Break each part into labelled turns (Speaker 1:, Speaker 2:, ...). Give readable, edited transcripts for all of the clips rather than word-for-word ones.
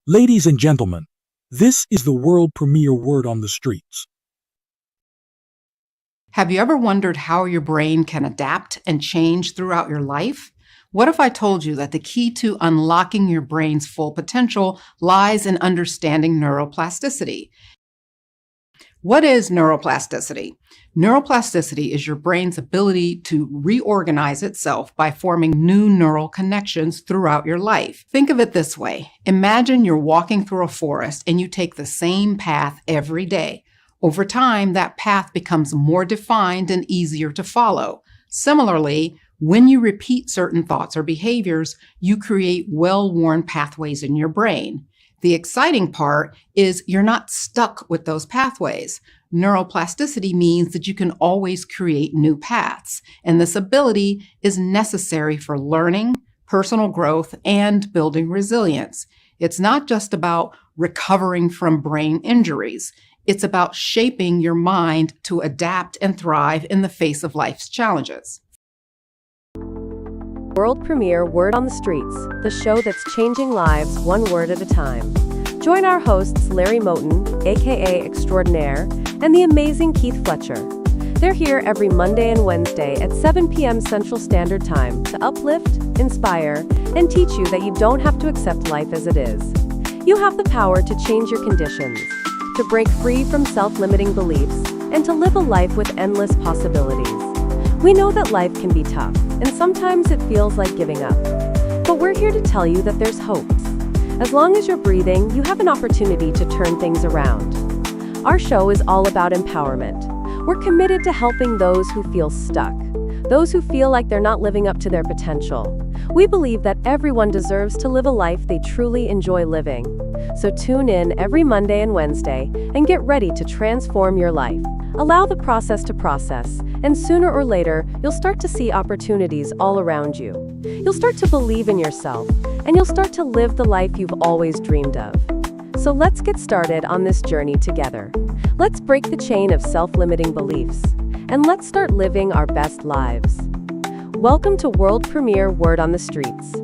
Speaker 1: Ladies and gentlemen, this is the world premiere word on the streets.
Speaker 2: Have you ever wondered how your brain can adapt and change throughout your life? What if I told you that the key to unlocking your brain's full potential lies in understanding neuroplasticity? What is neuroplasticity? Neuroplasticity is your brain's ability to reorganize itself by forming new neural connections throughout your life. Think of it this way. Imagine you're walking through a forest and you take the same path every day. Over time, that path becomes more defined and easier to follow. Similarly, when you repeat certain thoughts or behaviors, you create well-worn pathways in your brain. The exciting part is you're not stuck with those pathways. Neuroplasticity means that you can always create new paths, and this ability is necessary for learning, personal growth, and building resilience. It's not just about recovering from brain injuries. It's about shaping your mind to adapt and thrive in the face of life's challenges.
Speaker 3: World premiere Word on the Streets, the show that's changing lives one word at a time. Join our hosts Larry Moten, aka Extraordinaire, and the amazing Keith Fletcher. They're here every Monday and Wednesday at 7 p.m. Central Standard Time to uplift, inspire, and teach you that you don't have to accept life as it is. You have the power to change your conditions, to break free from self-limiting beliefs, and to live a life with endless possibilities. We know that life can be tough, and sometimes it feels like giving up. But we're here to tell you that there's hope. As long as you're breathing, you have an opportunity to turn things around. Our show is all about empowerment. We're committed to helping those who feel stuck, those who feel like they're not living up to their potential. We believe that everyone deserves to live a life they truly enjoy living. So tune in every Monday and Wednesday and get ready to transform your life. Allow the process to process, and sooner or later, you'll start to see opportunities all around you. You'll start to believe in yourself, and you'll start to live the life you've always dreamed of. So let's get started on this journey together. Let's break the chain of self-limiting beliefs, and let's start living our best lives. Welcome to World Premiere Word on the Streets.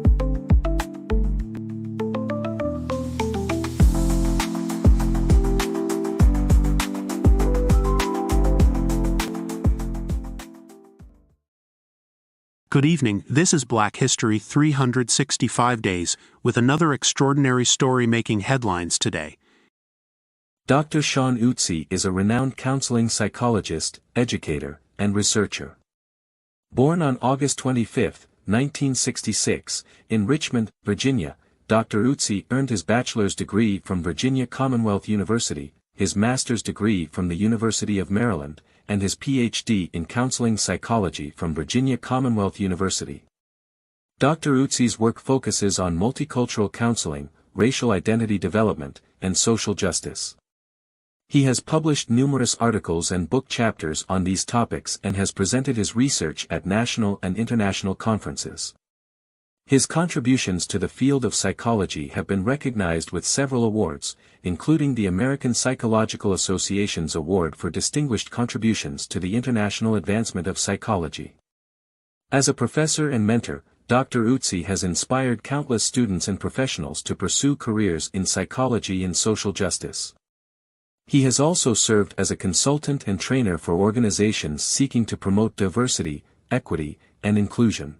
Speaker 4: Good evening, this is Black History 365 Days, with another extraordinary story making headlines today.
Speaker 5: Dr. Sean Utsi is a renowned counseling psychologist, educator, and researcher. Born on August 25, 1966, in Richmond, Virginia, Dr. Utsi earned his bachelor's degree from Virginia Commonwealth University, his master's degree from the University of Maryland, and his Ph.D. in counseling psychology from Virginia Commonwealth University. Dr. Utsi's work focuses on multicultural counseling, racial identity development, and social justice. He has published numerous articles and book chapters on these topics and has presented his research at national and international conferences. His contributions to the field of psychology have been recognized with several awards, including the American Psychological Association's Award for Distinguished Contributions to the International Advancement of Psychology. As a professor and mentor, Dr. Utsi has inspired countless students and professionals to pursue careers in psychology and social justice. He has also served as a consultant and trainer for organizations seeking to promote diversity, equity, and inclusion.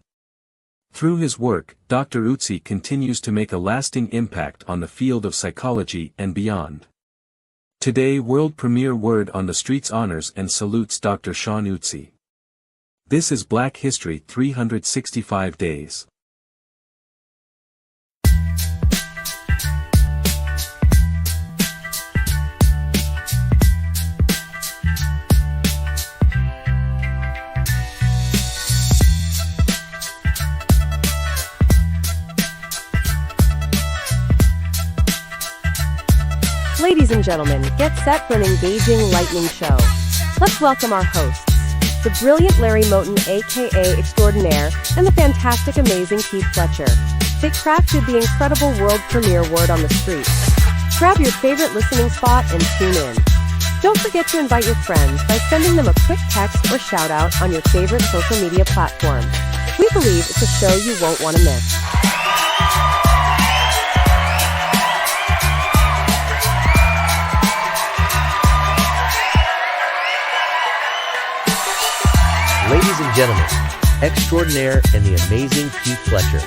Speaker 5: Through his work, Dr. Utsi continues to make a lasting impact on the field of psychology and beyond. Today, World Premiere Word on the Streets honors and salutes Dr. Sean Utsi. This is Black History 365 Days.
Speaker 3: Ladies and gentlemen, get set for an engaging lightning show. Let's welcome our hosts, the brilliant Larry Moten, aka Extraordinaire, and the fantastic, amazing Keith Fletcher. They crafted the incredible world premiere Word on the Streets. Grab your favorite listening spot and tune in. Don't forget to invite your friends by sending them a quick text or shout out on your favorite social media platform. We believe it's a show you won't want to miss.
Speaker 6: Ladies and gentlemen, extraordinaire and the amazing Keith Fletcher.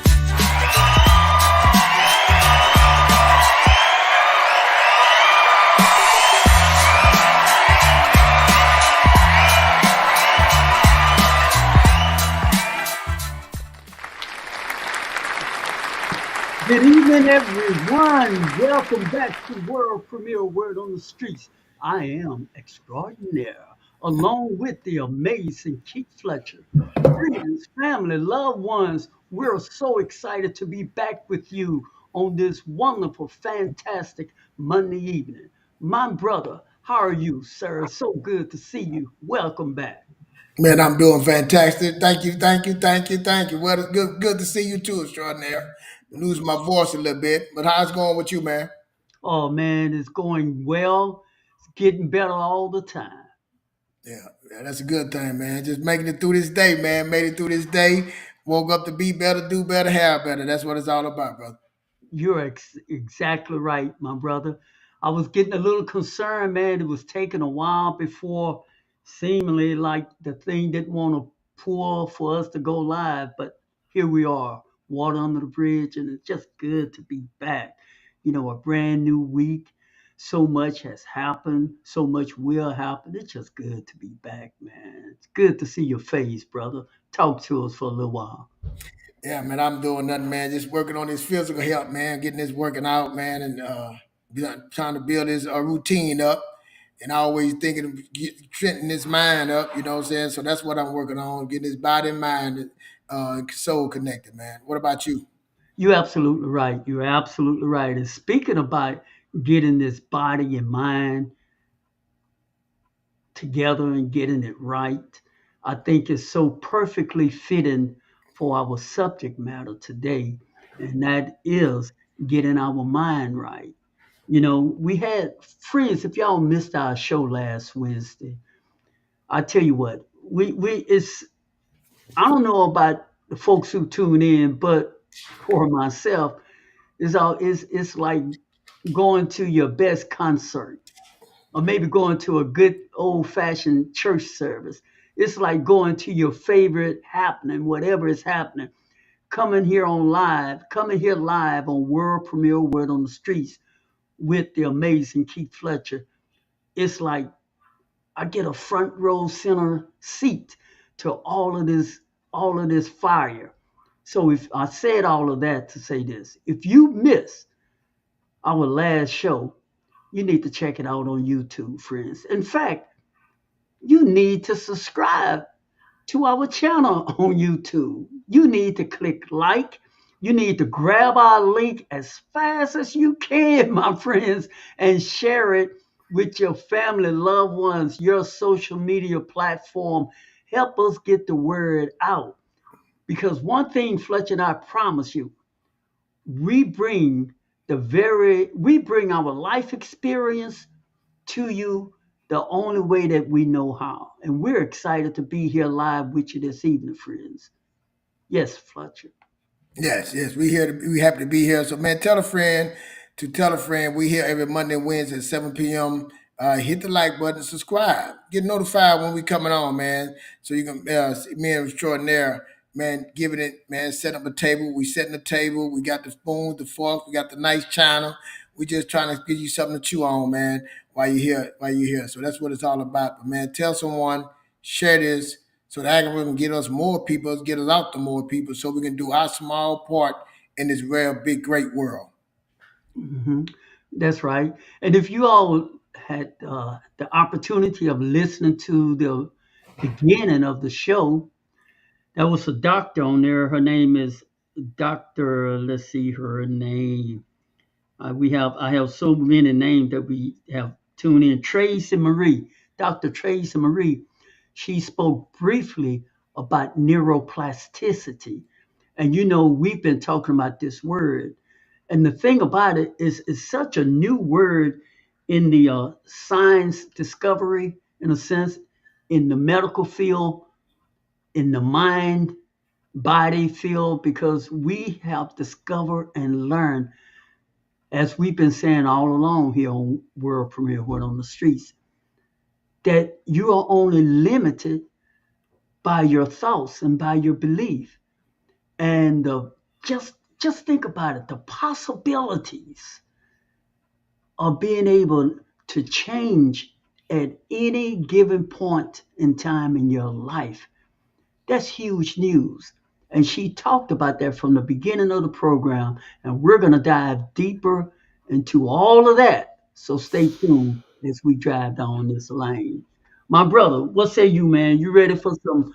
Speaker 7: Good evening, everyone. Welcome back to World Premiere Word on the Streets. I am extraordinaire, along with the amazing Keith Fletcher. Friends, family, loved ones, we're so excited to be back with you on this wonderful, fantastic Monday evening. My brother, how are you, sir? So good to see you. Welcome back.
Speaker 8: Man, I'm doing fantastic. Thank you, thank you, thank you, thank you. Well, it's good to see you too, extraordinaire. Losing my voice a little bit, but how's it going with you, man?
Speaker 7: Oh man, it's going well. It's getting better all the time.
Speaker 8: Yeah, that's a good thing, man. Just making it through this day, man. Made it through this day. Woke up to be better, do better, have better. That's what it's all about, brother.
Speaker 7: You're exactly right, my brother. I was getting a little concerned, man. It was taking a while before seemingly like the thing didn't want to pour for us to go live, but here we are, water under the bridge, and it's just good to be back. A brand new week. So much has happened, so much will happen. It's just good to be back, man. It's good to see your face, brother. Talk to us for a little while.
Speaker 8: Yeah, man, I'm doing nothing, man. Just working on this physical health, man. Getting this working out, man, and trying to build this routine up. And I always thinking of strengthening this mind up. You know what I'm saying? So that's what I'm working on, getting this body and mind, soul connected, man. What about you?
Speaker 7: You're absolutely right. You're absolutely right. And speaking about getting this body and mind together and getting it right, I think it's so perfectly fitting for our subject matter today, and that is getting our mind right. We had friends, if y'all missed our show last Wednesday, I tell you what, we it's I don't know about the folks who tune in, but for myself, it's like going to your best concert or maybe going to a good old fashioned church service. It's like going to your favorite happening, whatever is happening. Coming here live on World Premiere Word on the Streets with the amazing Keith Fletcher. It's like I get a front row center seat to all of this fire. So if I said all of that to say this, if you miss our last show, you need to check it out on YouTube, friends. In fact, you need to subscribe to our channel on YouTube. You need to click like. You need to grab our link as fast as you can, my friends, and share it with your family, loved ones, your social media platform. Help us get the word out. Because one thing, Fletcher and I promise you, we bring we bring our life experience to you the only way that we know how. And we're excited to be here live with you this evening, friends. Yes, Fletcher.
Speaker 8: Yes, yes, we here. We happy to be here. So, man, tell a friend to tell a friend. We here every Monday and Wednesday at 7 p.m. Hit the like button, subscribe, get notified when we coming on, man. So you can see me and extraordinaire, man, giving it, man. Set up a table. We setting the table. We got the spoons, the forks. We got the nice china. We just trying to give you something to chew on, man. While you're here, So that's what it's all about. But man, tell someone, share this so the algorithm get us more people, get us out to more people, so we can do our small part in this real big, great world.
Speaker 7: hmm That's right. And if you all had the opportunity of listening to the beginning of the show, there was a doctor on there. Her name is Dr. Let's see her name. I have so many names that we have tuned in. Tracy Marie, Dr. Tracy Marie, she spoke briefly about neuroplasticity. And we've been talking about this word. And the thing about it is, it's such a new word in the science discovery, in a sense, in the medical field, in the mind body field, because we have discovered and learned, as we've been saying all along here on World Premiere Word on the Streets, that you are only limited by your thoughts and by your belief. And just think about it, the possibilities of being able to change at any given point in time in your life. That's huge news. And she talked about that from the beginning of the program. And we're going to dive deeper into all of that. So stay tuned as we drive down this lane. My brother, what say you, man? You ready for some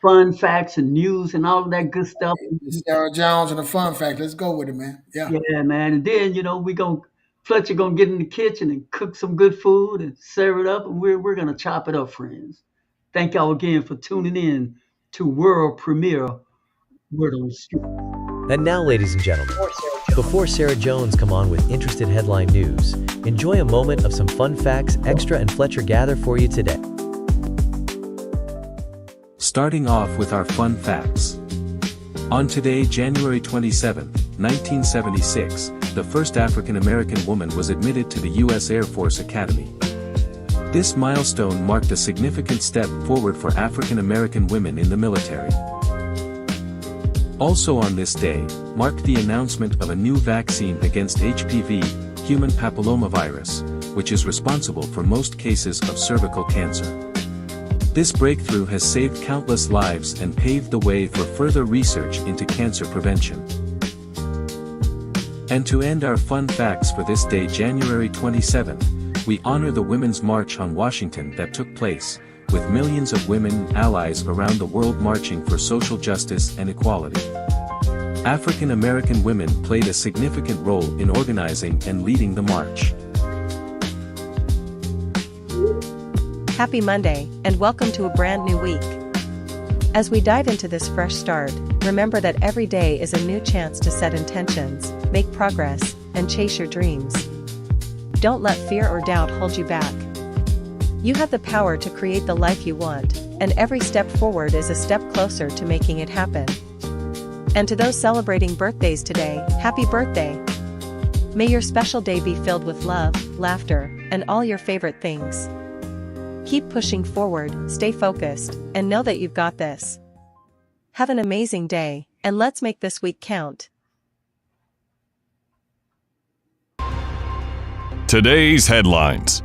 Speaker 7: fun facts and news and all of that good stuff?
Speaker 8: Sarah Jones and the fun fact. Let's go with it, man. Yeah.
Speaker 7: Yeah, man. And then, Fletcher gonna get in the kitchen and cook some good food and serve it up, and we're gonna chop it up, friends. Thank y'all again for tuning in to world premiere Word on the Street.
Speaker 6: And now, ladies and gentlemen, before Sarah Jones come on with interested headline news, enjoy a moment of some fun facts Extra and Fletcher gather for you today.
Speaker 5: Starting off with our fun facts. On today, January 27, 1976, the first African-American woman was admitted to the U.S. Air Force Academy. This milestone marked a significant step forward for African-American women in the military. Also on this day, marked the announcement of a new vaccine against HPV, human papillomavirus, which is responsible for most cases of cervical cancer. This breakthrough has saved countless lives and paved the way for further research into cancer prevention. And to end our fun facts for this day, January 27th, we honor the Women's March on Washington that took place, with millions of women allies around the world marching for social justice and equality. African American women played a significant role in organizing and leading the march.
Speaker 3: Happy Monday, and welcome to a brand new week. As we dive into this fresh start, remember that every day is a new chance to set intentions, make progress, and chase your dreams. Don't let fear or doubt hold you back. You have the power to create the life you want, and every step forward is a step closer to making it happen. And to those celebrating birthdays today, happy birthday! May your special day be filled with love, laughter, and all your favorite things. Keep pushing forward, stay focused, and know that you've got this. Have an amazing day, and let's make this week count.
Speaker 9: Today's headlines.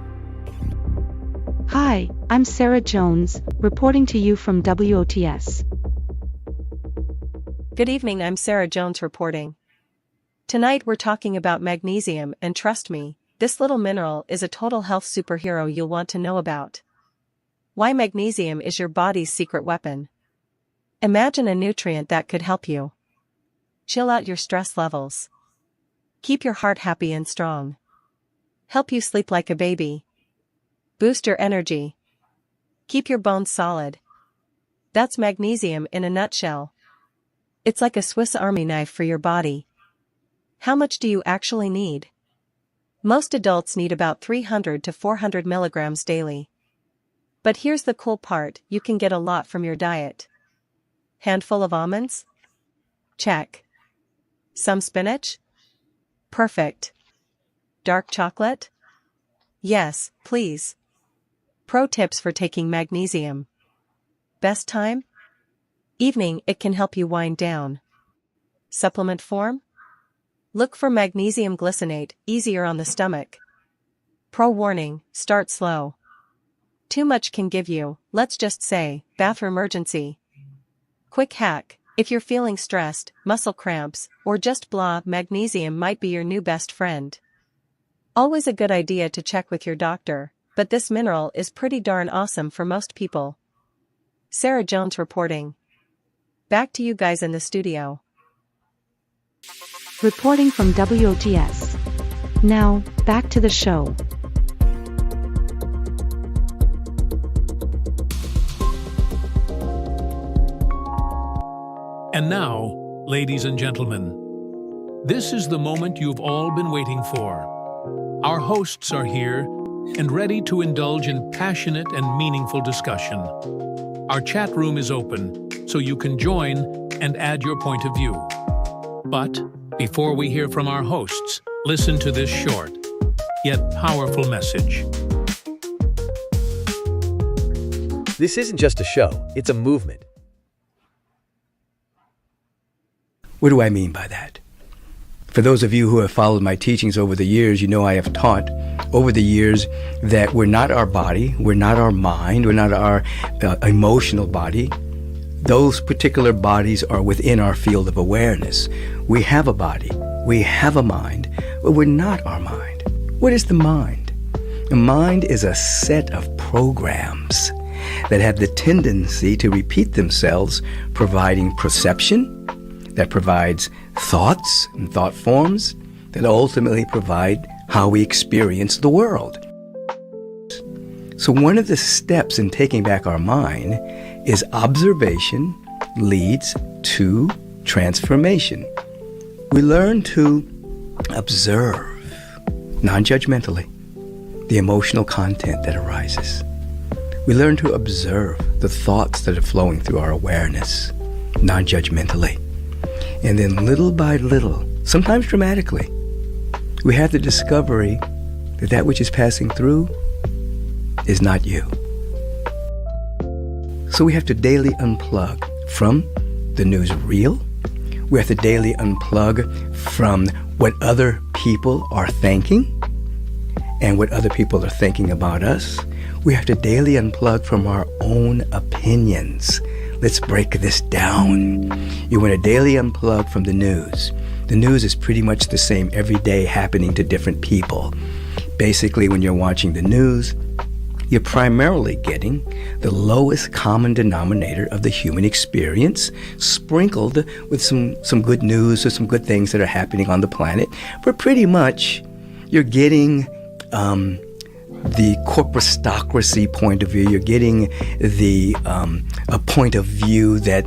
Speaker 10: Hi, I'm Sarah Jones, reporting to you from WOTS.
Speaker 3: Good evening, I'm Sarah Jones reporting. Tonight we're talking about magnesium, and trust me, this little mineral is a total health superhero you'll want to know about. Why magnesium is your body's secret weapon. Imagine a nutrient that could help you chill out your stress levels, keep your heart happy and strong, help you sleep like a baby, boost your energy, keep your bones solid. That's magnesium in a nutshell. It's like a Swiss Army knife for your body. How much do you actually need? Most adults need about 300 to 400 milligrams daily. But here's the cool part, you can get a lot from your diet. Handful of almonds? Check. Some spinach? Perfect. Dark chocolate? Yes, please. Pro tips for taking magnesium. Best time? Evening, it can help you wind down. Supplement form? Look for magnesium glycinate, easier on the stomach. Pro warning, start slow. Too much can give you, let's just say, bathroom emergency. Quick hack, if you're feeling stressed, muscle cramps, or just blah, magnesium might be your new best friend. Always a good idea to check with your doctor, but this mineral is pretty darn awesome for most people. Sarah Jones reporting. Back to you guys in the studio.
Speaker 10: Reporting from WOTS. Now, back to the show.
Speaker 1: And now, ladies and gentlemen, this is the moment you've all been waiting for. Our hosts are here and ready to indulge in passionate and meaningful discussion. Our chat room is open, so you can join and add your point of view. But before we hear from our hosts, listen to this short, yet powerful message.
Speaker 6: This isn't just a show, it's a movement.
Speaker 11: What do I mean by that? For those of you who have followed my teachings over the years, you know I have taught over the years that we're not our body, we're not our mind, we're not our emotional body. Those particular bodies are within our field of awareness. We have a body, we have a mind, but we're not our mind. What is the mind? The mind is a set of programs that have the tendency to repeat themselves, providing perception, that provides thoughts and thought forms that ultimately provide how we experience the world. So one of the steps in taking back our mind is observation leads to transformation. We learn to observe non-judgmentally the emotional content that arises. We learn to observe the thoughts that are flowing through our awareness non-judgmentally. And then little by little, sometimes dramatically, we have the discovery that that which is passing through is not you. So we have to daily unplug from the newsreel. We have to daily unplug from what other people are thinking and what other people are thinking about us. We have to daily unplug from our own opinions. Let's break this down. You want to daily unplug from the news. The news is pretty much the same every day, happening to different people. Basically, when you're watching the news, you're primarily getting the lowest common denominator of the human experience, sprinkled with some good news or some good things that are happening on the planet. But pretty much, you're getting the corporatocracy point of view. You're getting the a point of view that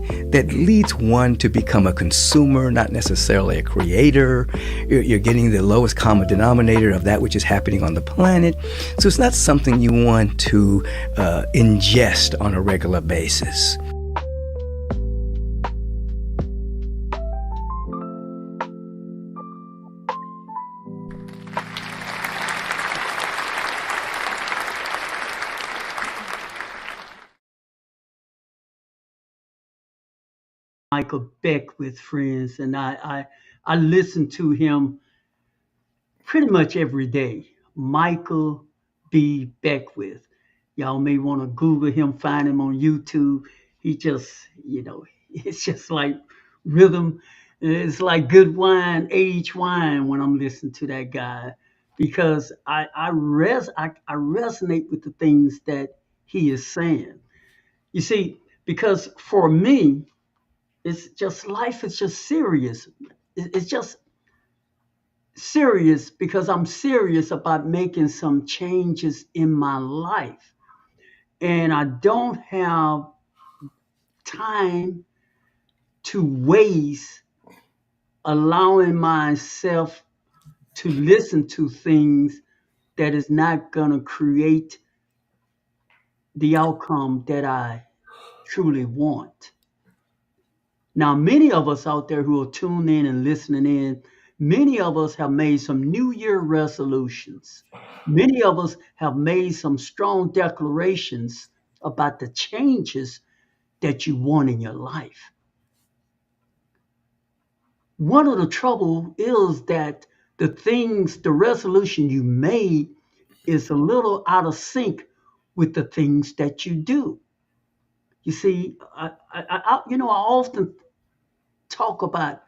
Speaker 11: leads one to become a consumer, not necessarily a creator. You're getting the lowest common denominator of that which is happening on the planet. So it's not something you want to ingest on a regular basis.
Speaker 7: Michael Beckwith, friends, and I listen to him pretty much every day. Michael B. Beckwith. Y'all may want to Google him, find him on YouTube. He just, it's just like rhythm. It's like good wine, aged wine when I'm listening to that guy, because I resonate with the things that he is saying. You see, because for me, it's just life is just serious. It's just serious because I'm serious about making some changes in my life. And I don't have time to waste allowing myself to listen to things that is not going to create the outcome that I truly want. Now, many of us out there who are tuned in and listening in, many of us have made some New Year resolutions. Many of us have made some strong declarations about the changes that you want in your life. One of the trouble is that the resolution you made is a little out of sync with the things that you do. You see, I often talk about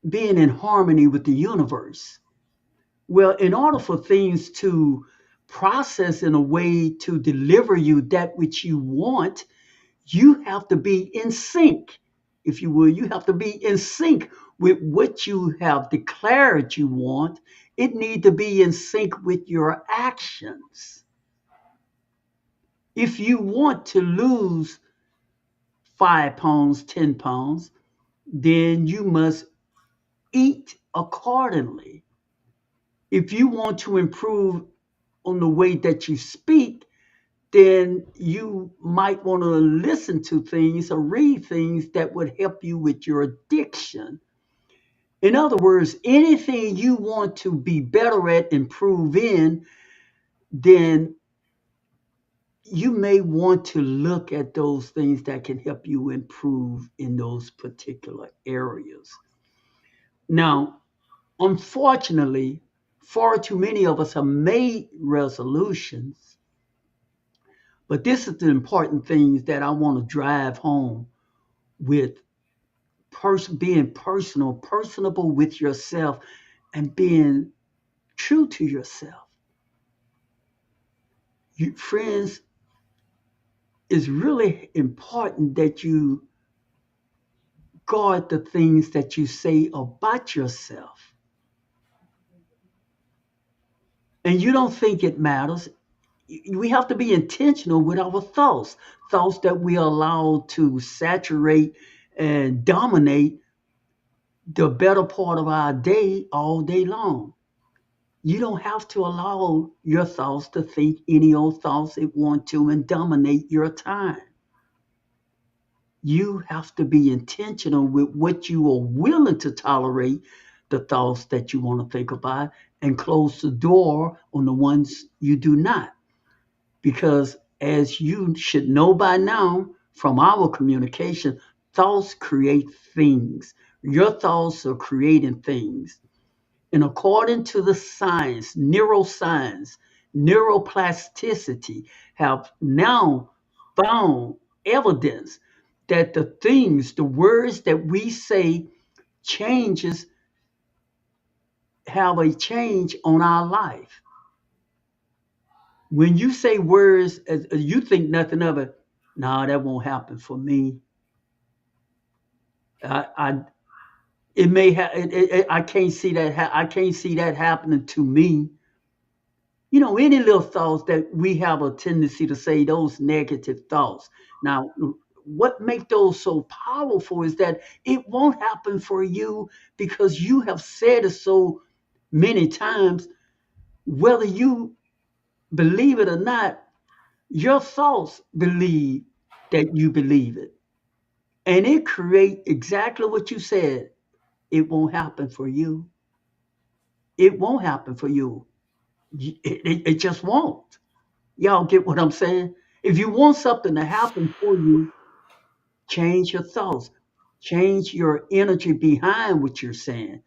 Speaker 7: being in harmony with the universe. Well, in order for things to process in a way to deliver you that which you want, you have to be in sync, if you will. You have to be in sync with what you have declared you want. It needs to be in sync with your actions. If you want to lose 5 pounds, 10 pounds, then you must eat accordingly. If you want to improve on the way that you speak, then you might want to listen to things or read things that would help you with your addiction. In other words, anything you want to be better at, improve in, then you may want to look at those things that can help you improve in those particular areas. Now, unfortunately, far too many of us have made resolutions, but this is the important things that I want to drive home with being personable with yourself, and being true to yourself. Friends, it's really important that you guard the things that you say about yourself. And you don't think it matters. We have to be intentional with our thoughts, thoughts that we allow to saturate and dominate the better part of our day all day long. You don't have to allow your thoughts to think any old thoughts it want to and dominate your time. You have to be intentional with what you are willing to tolerate, the thoughts that you want to think about, and close the door on the ones you do not. Because as you should know by now from our communication, thoughts create things. Your thoughts are creating things. And according to the neuroscience, neuroplasticity have now found evidence that the words that we say changes have a change on our life. When you say words, you think nothing of it. No, that won't happen for me. I it may have. I can't see that. I can't see that happening to me. Any little thoughts that we have a tendency to say, those negative thoughts. Now, what make those so powerful is that it won't happen for you because you have said it so many times. Whether you believe it or not, your thoughts believe that you believe it. And it create exactly what you said. It won't happen for you. It won't happen for you. It just won't. Y'all get what I'm saying? If you want something to happen for you, change your thoughts, change your energy behind what you're saying,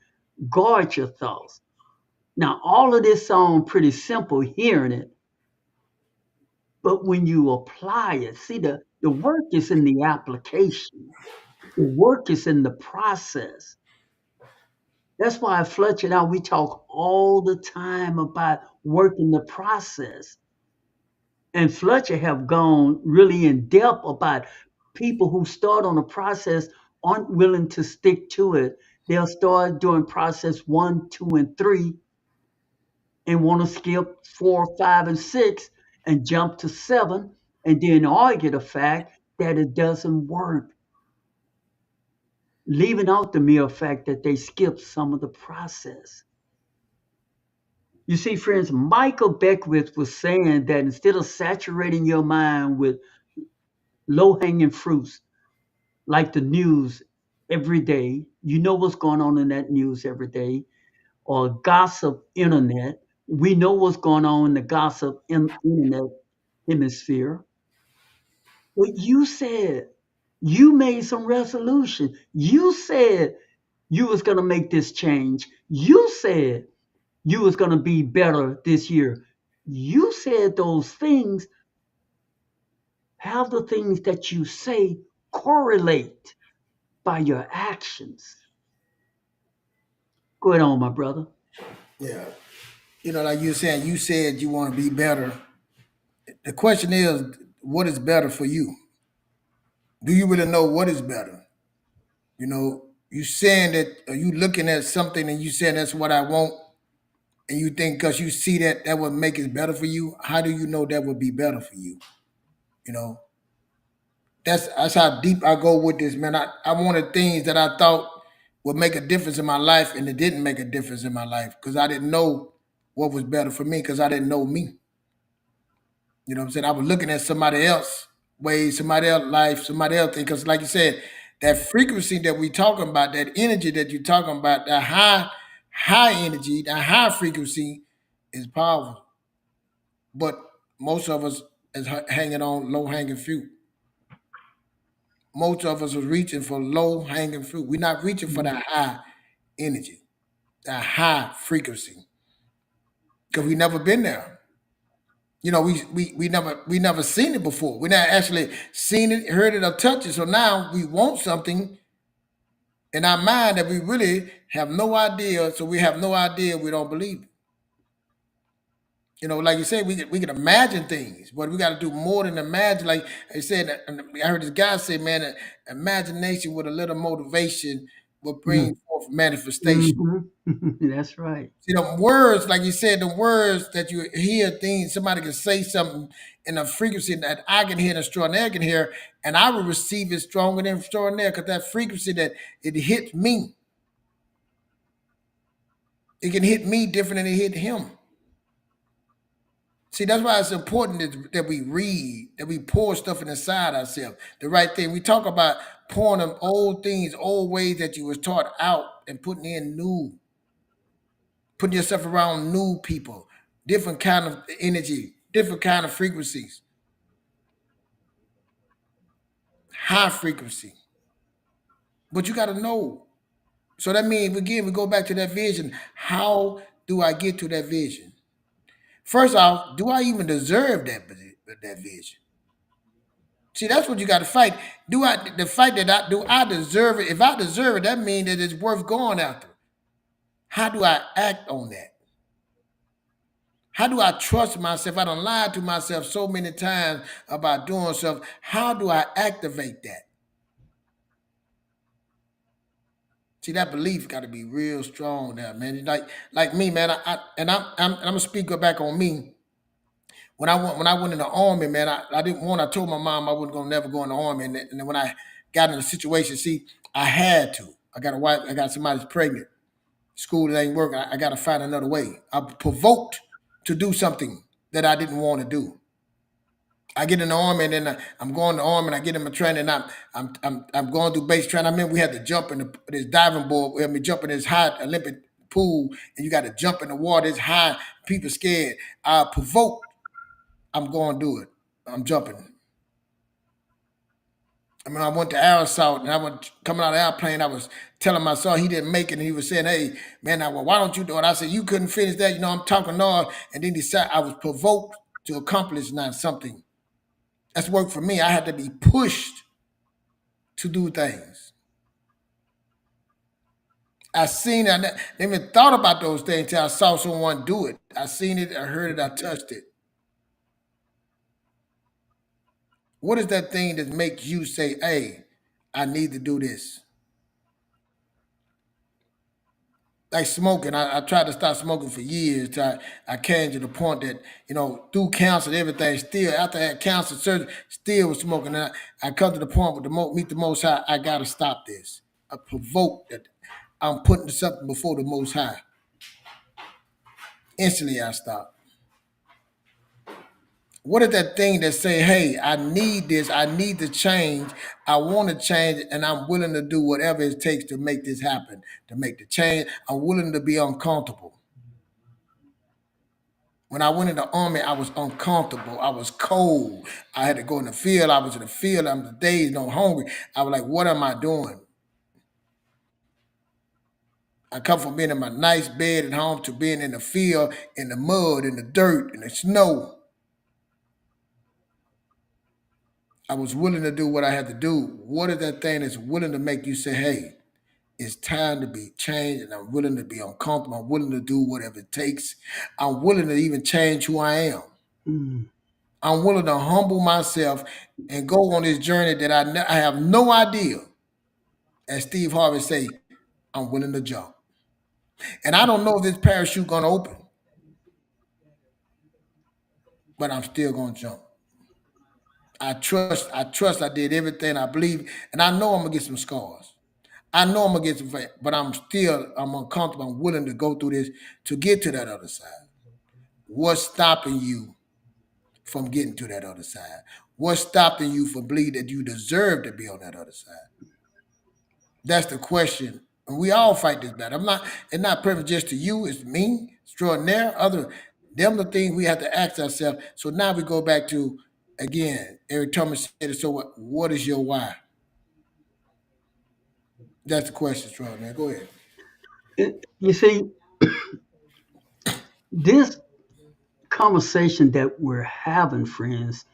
Speaker 7: guard your thoughts. Now, all of this sounds pretty simple hearing it, but when you apply it, see, the work is in the application, the work is in the process. That's why Fletcher and I, we talk all the time about working the process. And Fletcher have gone really in depth about people who start on a process aren't willing to stick to it. They'll start doing process 1, 2, and 3 and want to skip 4, 5, and 6 and jump to 7 and then argue the fact that it doesn't work, leaving out the mere fact that they skipped some of the process. You see, friends, Michael Beckwith was saying that instead of saturating your mind with low hanging fruits like the news every day, you know what's going on in that news every day, or gossip internet. We know what's going on in the gossip internet hemisphere. But you said you made some resolution. You said you was going to make this change. You said you was going to be better this year. You said those things. Have the things that you say correlate by your actions. Go ahead on, my brother.
Speaker 8: Yeah. Like you were saying, you said you want to be better. The question is, what is better for you? Do you really know what is better? You saying that, or you looking at something and you saying that's what I want, and you think because you see that would make it better for you. How do you know that would be better for you? You know, that's how deep I go with this, man. I wanted things that I thought would make a difference in my life, and it didn't make a difference in my life because I didn't know what was better for me because I didn't know me. You know what I'm saying? I was looking at somebody else way, somebody else life, somebody else thing. Because like you said, that frequency that we talking about, that energy that you're talking about, that high energy, that high frequency is powerful. But most of us as hanging on low hanging fruit. Most of us are reaching for low hanging fruit. We're not reaching for that high energy, that high frequency, because we never been there. You know, we never seen it before. We not actually seen it, heard it, or touched it. So now we want something in our mind that we really have no idea. So we have no idea. We don't believe it. You know, like you said, we can imagine things, but we got to do more than imagine. Like I said, I heard this guy say, "Man, imagination with a little motivation will bring forth manifestation."
Speaker 7: That's right.
Speaker 8: See, the words, like you said, the words that you hear, things somebody can say something in a frequency that I can hear and extraordinaire can hear, and I will receive it stronger than extraordinaire because that frequency that it hits me, it can hit me different than it hit him. See, that's why it's important that we read, that we pour stuff inside ourselves. The right thing. We talk about pouring them old things, old ways that you was taught out and putting in new, putting yourself around new people, different kind of energy, different kind of frequencies, high frequency. But you got to know. So that means, again, we go back to that vision. How do I get to that vision? First off, do I even deserve that vision? See, that's what you got to fight. Do I the fight that I deserve it? If I deserve it, that means that it's worth going after. How do I act on that? How do I trust myself? I don't lie to myself so many times about doing stuff. How do I activate that? See, that belief got to be real strong now, man. Like me, man. I'm gonna speak back on me. When I went in the army, man, I didn't want. I told my mom I wasn't gonna never go in the army, and then when I got in the situation, see, I had to. I got a wife. I got somebody's pregnant. School that ain't working. I got to find another way. I'm provoked to do something that I didn't want to do. I get in the army, and then I'm going to the army, and I get in my training. And I'm going through base training. I remember we had to jump in this diving board. We had me jump in this high Olympic pool, and you got to jump in the water. It's high. People scared. I provoked. I'm going to do it. I'm jumping. I mean, I went to air assault, and I went coming out of the airplane. I was telling my son he didn't make it, and he was saying, "Hey, man, why don't you do it?" I said, "You couldn't finish that. You know, I'm talking noise." And then he said, I was provoked to accomplish now something. That's work for me. I had to be pushed to do things. I seen it. I never even thought about those things till I saw someone do it. I seen it. I heard it. I touched it. What is that thing that makes you say, "Hey, I need to do this"? Like smoking, I tried to stop smoking for years. Till I came to the point that, through cancer and everything, still after I had cancer surgery, still was smoking. And I come to the point with meet the Most High. I gotta stop this. I provoked that I'm putting something before the Most High. Instantly, I stopped. What is that thing that say, "Hey, I need this. I need to change. I want to change, and I'm willing to do whatever it takes to make this happen, to make the change. I'm willing to be uncomfortable." When I went in the army, I was uncomfortable. I was cold. I had to go in the field. I was in the field. I'm the days no hungry. I was like, "What am I doing?" I come from being in my nice bed at home to being in the field, in the mud, in the dirt, in the snow. I was willing to do what I had to do. What is that thing that's willing to make you say, "Hey, it's time to be changed, and I'm willing to be uncomfortable. I'm willing to do whatever it takes. I'm willing to even change who I am. I'm willing to humble myself and go on this journey that I have no idea." As Steve Harvey say, I'm willing to jump. And I don't know if this parachute gonna open, but I'm still gonna jump. I did everything I believe, and I know I'm gonna get some scars. I know I'm gonna get some, but I'm uncomfortable. I'm willing to go through this to get to that other side. What's stopping you from getting to that other side? What's stopping you from believing that you deserve to be on that other side? That's the question. And we all fight this battle. It's not perfect just to you, it's me, extraordinaire, other them the things we have to ask ourselves. So now we go back to Again, Eric Thomas said it. So what is your why? That's the question, Troy. Now go ahead.
Speaker 7: You see, this conversation that we're having, friends,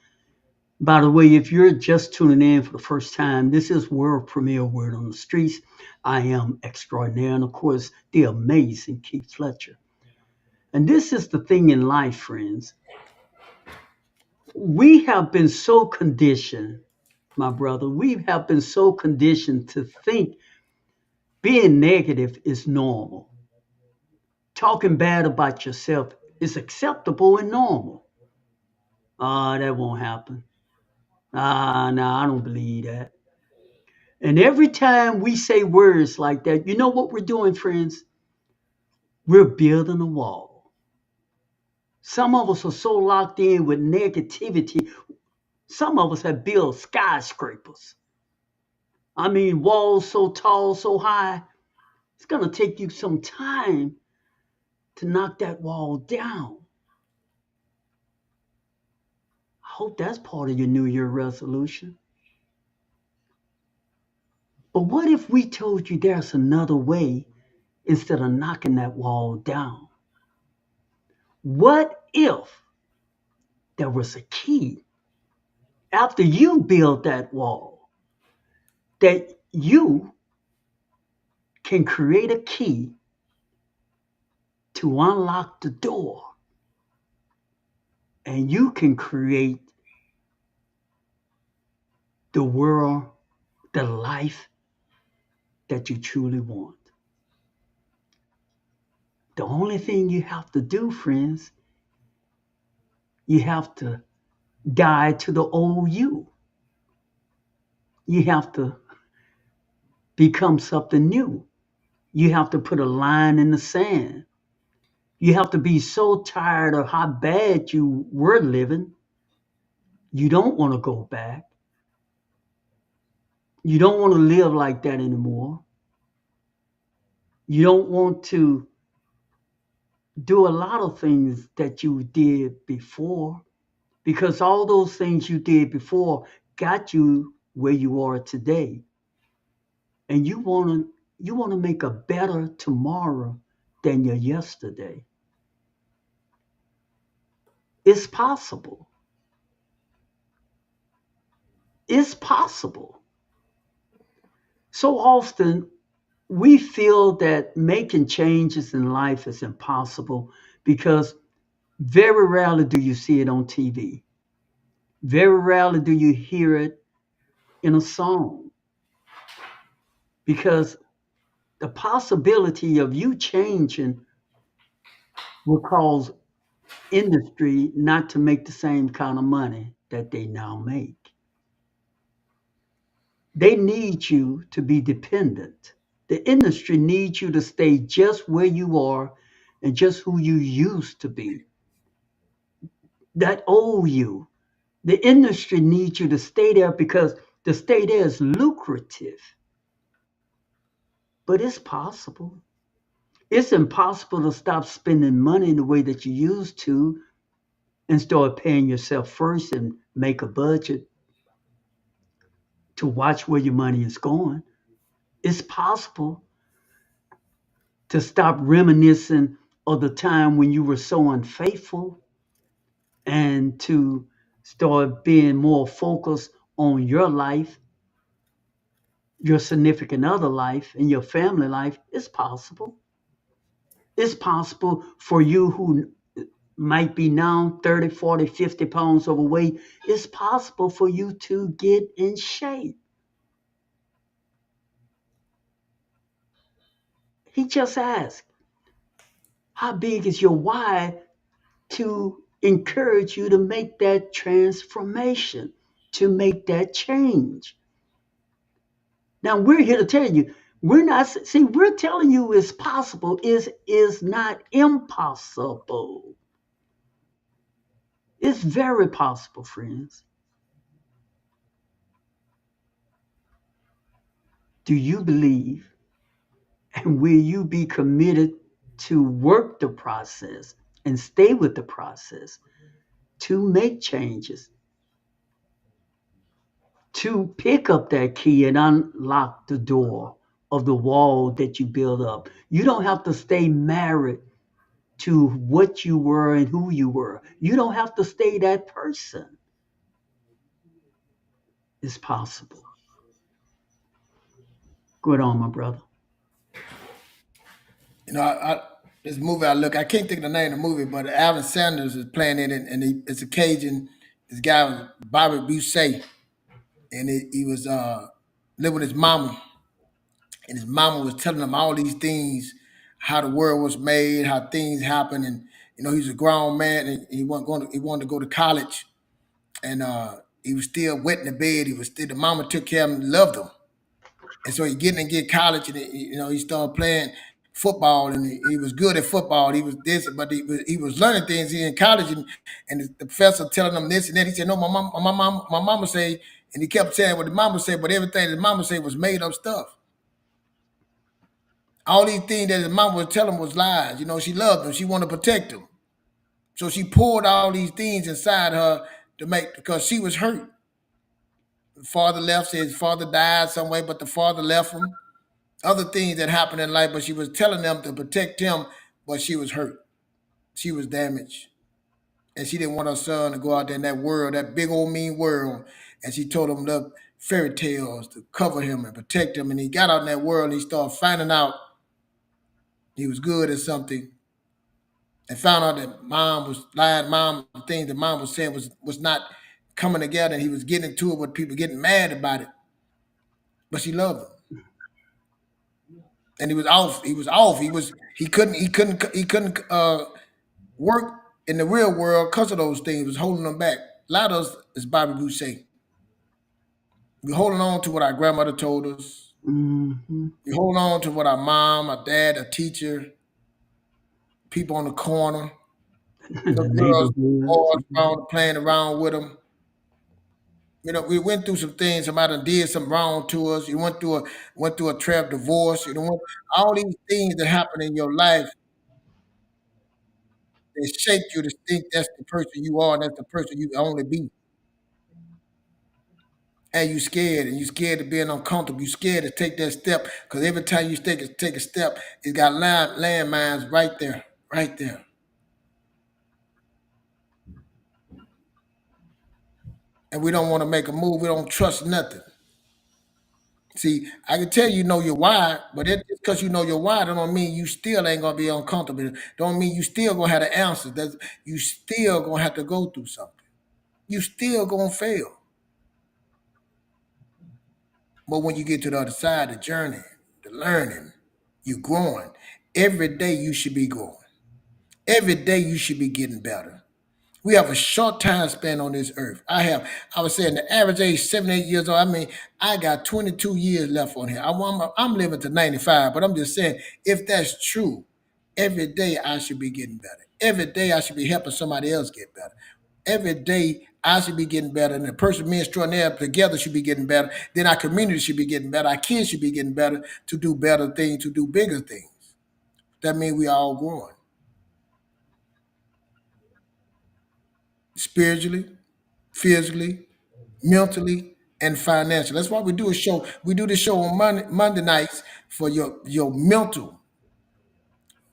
Speaker 7: by the way, if you're just tuning in for the first time, this is world premiere Word on the Streets. I am extraordinaire, and of course, the amazing Keith Fletcher. And this is the thing in life, friends. We have been so conditioned, my brother, we have been so conditioned to think being negative is normal. Talking bad about yourself is acceptable and normal. That won't happen. No, I don't believe that. And every time we say words like that, you know what we're doing, friends? We're building a wall. Some of us are so locked in with negativity. Some of us have built skyscrapers. I mean, walls so tall, so high, it's going to take you some time to knock that wall down. I hope that's part of your New Year resolution. But what if we told you there's another way instead of knocking that wall down? What if there was a key after you build that wall that you can create a key to unlock the door and you can create the world, the life that you truly want? The only thing you have to do, friends, you have to die to the old you. You have to become something new. You have to put a line in the sand. You have to be so tired of how bad you were living, you don't want to go back. You don't want to live like that anymore. You don't want to do a lot of things that you did before, because all those things you did before got you where you are today. And you want to make a better tomorrow than your yesterday. It's possible. It's possible. So often we feel that making changes in life is impossible because very rarely do you see it on TV. Very rarely do you hear it in a song, because the possibility of you changing will cause industry not to make the same kind of money that they now make. They need you to be dependent. The industry needs you to stay just where you are and just who you used to be. That old you. The industry needs you to stay there because to stay there is lucrative. But it's possible. It's impossible to stop spending money in the way that you used to and start paying yourself first and make a budget to watch where your money is going. It's possible to stop reminiscing of the time when you were so unfaithful and to start being more focused on your life, your significant other life, and your family life. It's possible. It's possible for you who might be now 30, 40, 50 pounds overweight. It's possible for you to get in shape. He just asked, how big is your why, to encourage you to make that transformation, to make that change. Now we're here to tell you, we're telling you it's possible, is not impossible. It's very possible, friends. Do you believe, and will you be committed to work the process and stay with the process to make changes to pick up that key and unlock the door of the wall that you build up. You don't have to stay married to what you were and who you were. You don't have to stay that person. It's possible. Good on, my brother.
Speaker 8: This movie I can't think of the name of the movie, but Alan Sanders is playing it, and it's a Cajun. This guy was Bobby Busey, and he was living with his mama, and his mama was telling him all these things, how the world was made, how things happen, and he's a grown man, and he wanted to go to college, and he was still wet in the bed. He was still the mama took care of him, loved him. And so he getting to get college, and he started playing football, and he was good at football. He was this, but he was learning things. He in college, and the professor telling him this and that. He said, "No, my mama say," and he kept saying what the mama said, but everything his mama said was made up stuff. All these things that his mama was telling him was lies. She loved him. She wanted to protect him, so she poured all these things inside her because she was hurt. The father left. His father died some way, but the father left him. Other things that happened in life, but she was telling them to protect him, but she was hurt. She was damaged. And she didn't want her son to go out there in that world, that big old mean world. And she told him the fairy tales to cover him and protect him. And he got out in that world and he started finding out he was good at something. And found out that mom was lying, the things that mom was saying was not coming together, and he was getting into it with people getting mad about it. But she loved him. And he was off. He was off. He couldn't work in the real world because of those things. It was holding them back. A lot of us, as Bobby Bruce say, we're holding on to what our grandmother told us.
Speaker 7: Mm-hmm.
Speaker 8: We hold on to what our mom, our dad, a teacher, people on the corner,
Speaker 7: The
Speaker 8: little girls, boys
Speaker 7: neighborhood.
Speaker 8: around playing around with them. We went through some things. Somebody did something wrong to us. You went through a trap divorce. All these things that happen in your life, they shaped you to think that's the person you are, and that's the person you only be. And you scared of being uncomfortable. You scared to take that step because every time you take a step, it's got landmines right there, right there. And we don't want to make a move. We don't trust nothing. See, I can tell you know your why, but just because you know your why, that don't mean you still ain't gonna be uncomfortable. Don't mean you still gonna have the answers. You still gonna have to go through something. You still gonna fail. But when you get to the other side, the journey, the learning, you growing. Every day you should be growing. Every day you should be getting better. We have a short time span on this earth. I was saying the average age 78 years old. I mean, I got 22 years left on here. I'm living to 95, but I'm just saying, if that's true, every day I should be getting better. Every day I should be helping somebody else get better. Every day I should be getting better, and the person, me extraordinaire together should be getting better. Then our community should be getting better. Our kids should be getting better to do better things, to do bigger things. That means we all growing spiritually, physically, mentally, and financially. That's why we do a show. We do this show on Monday nights for your mental,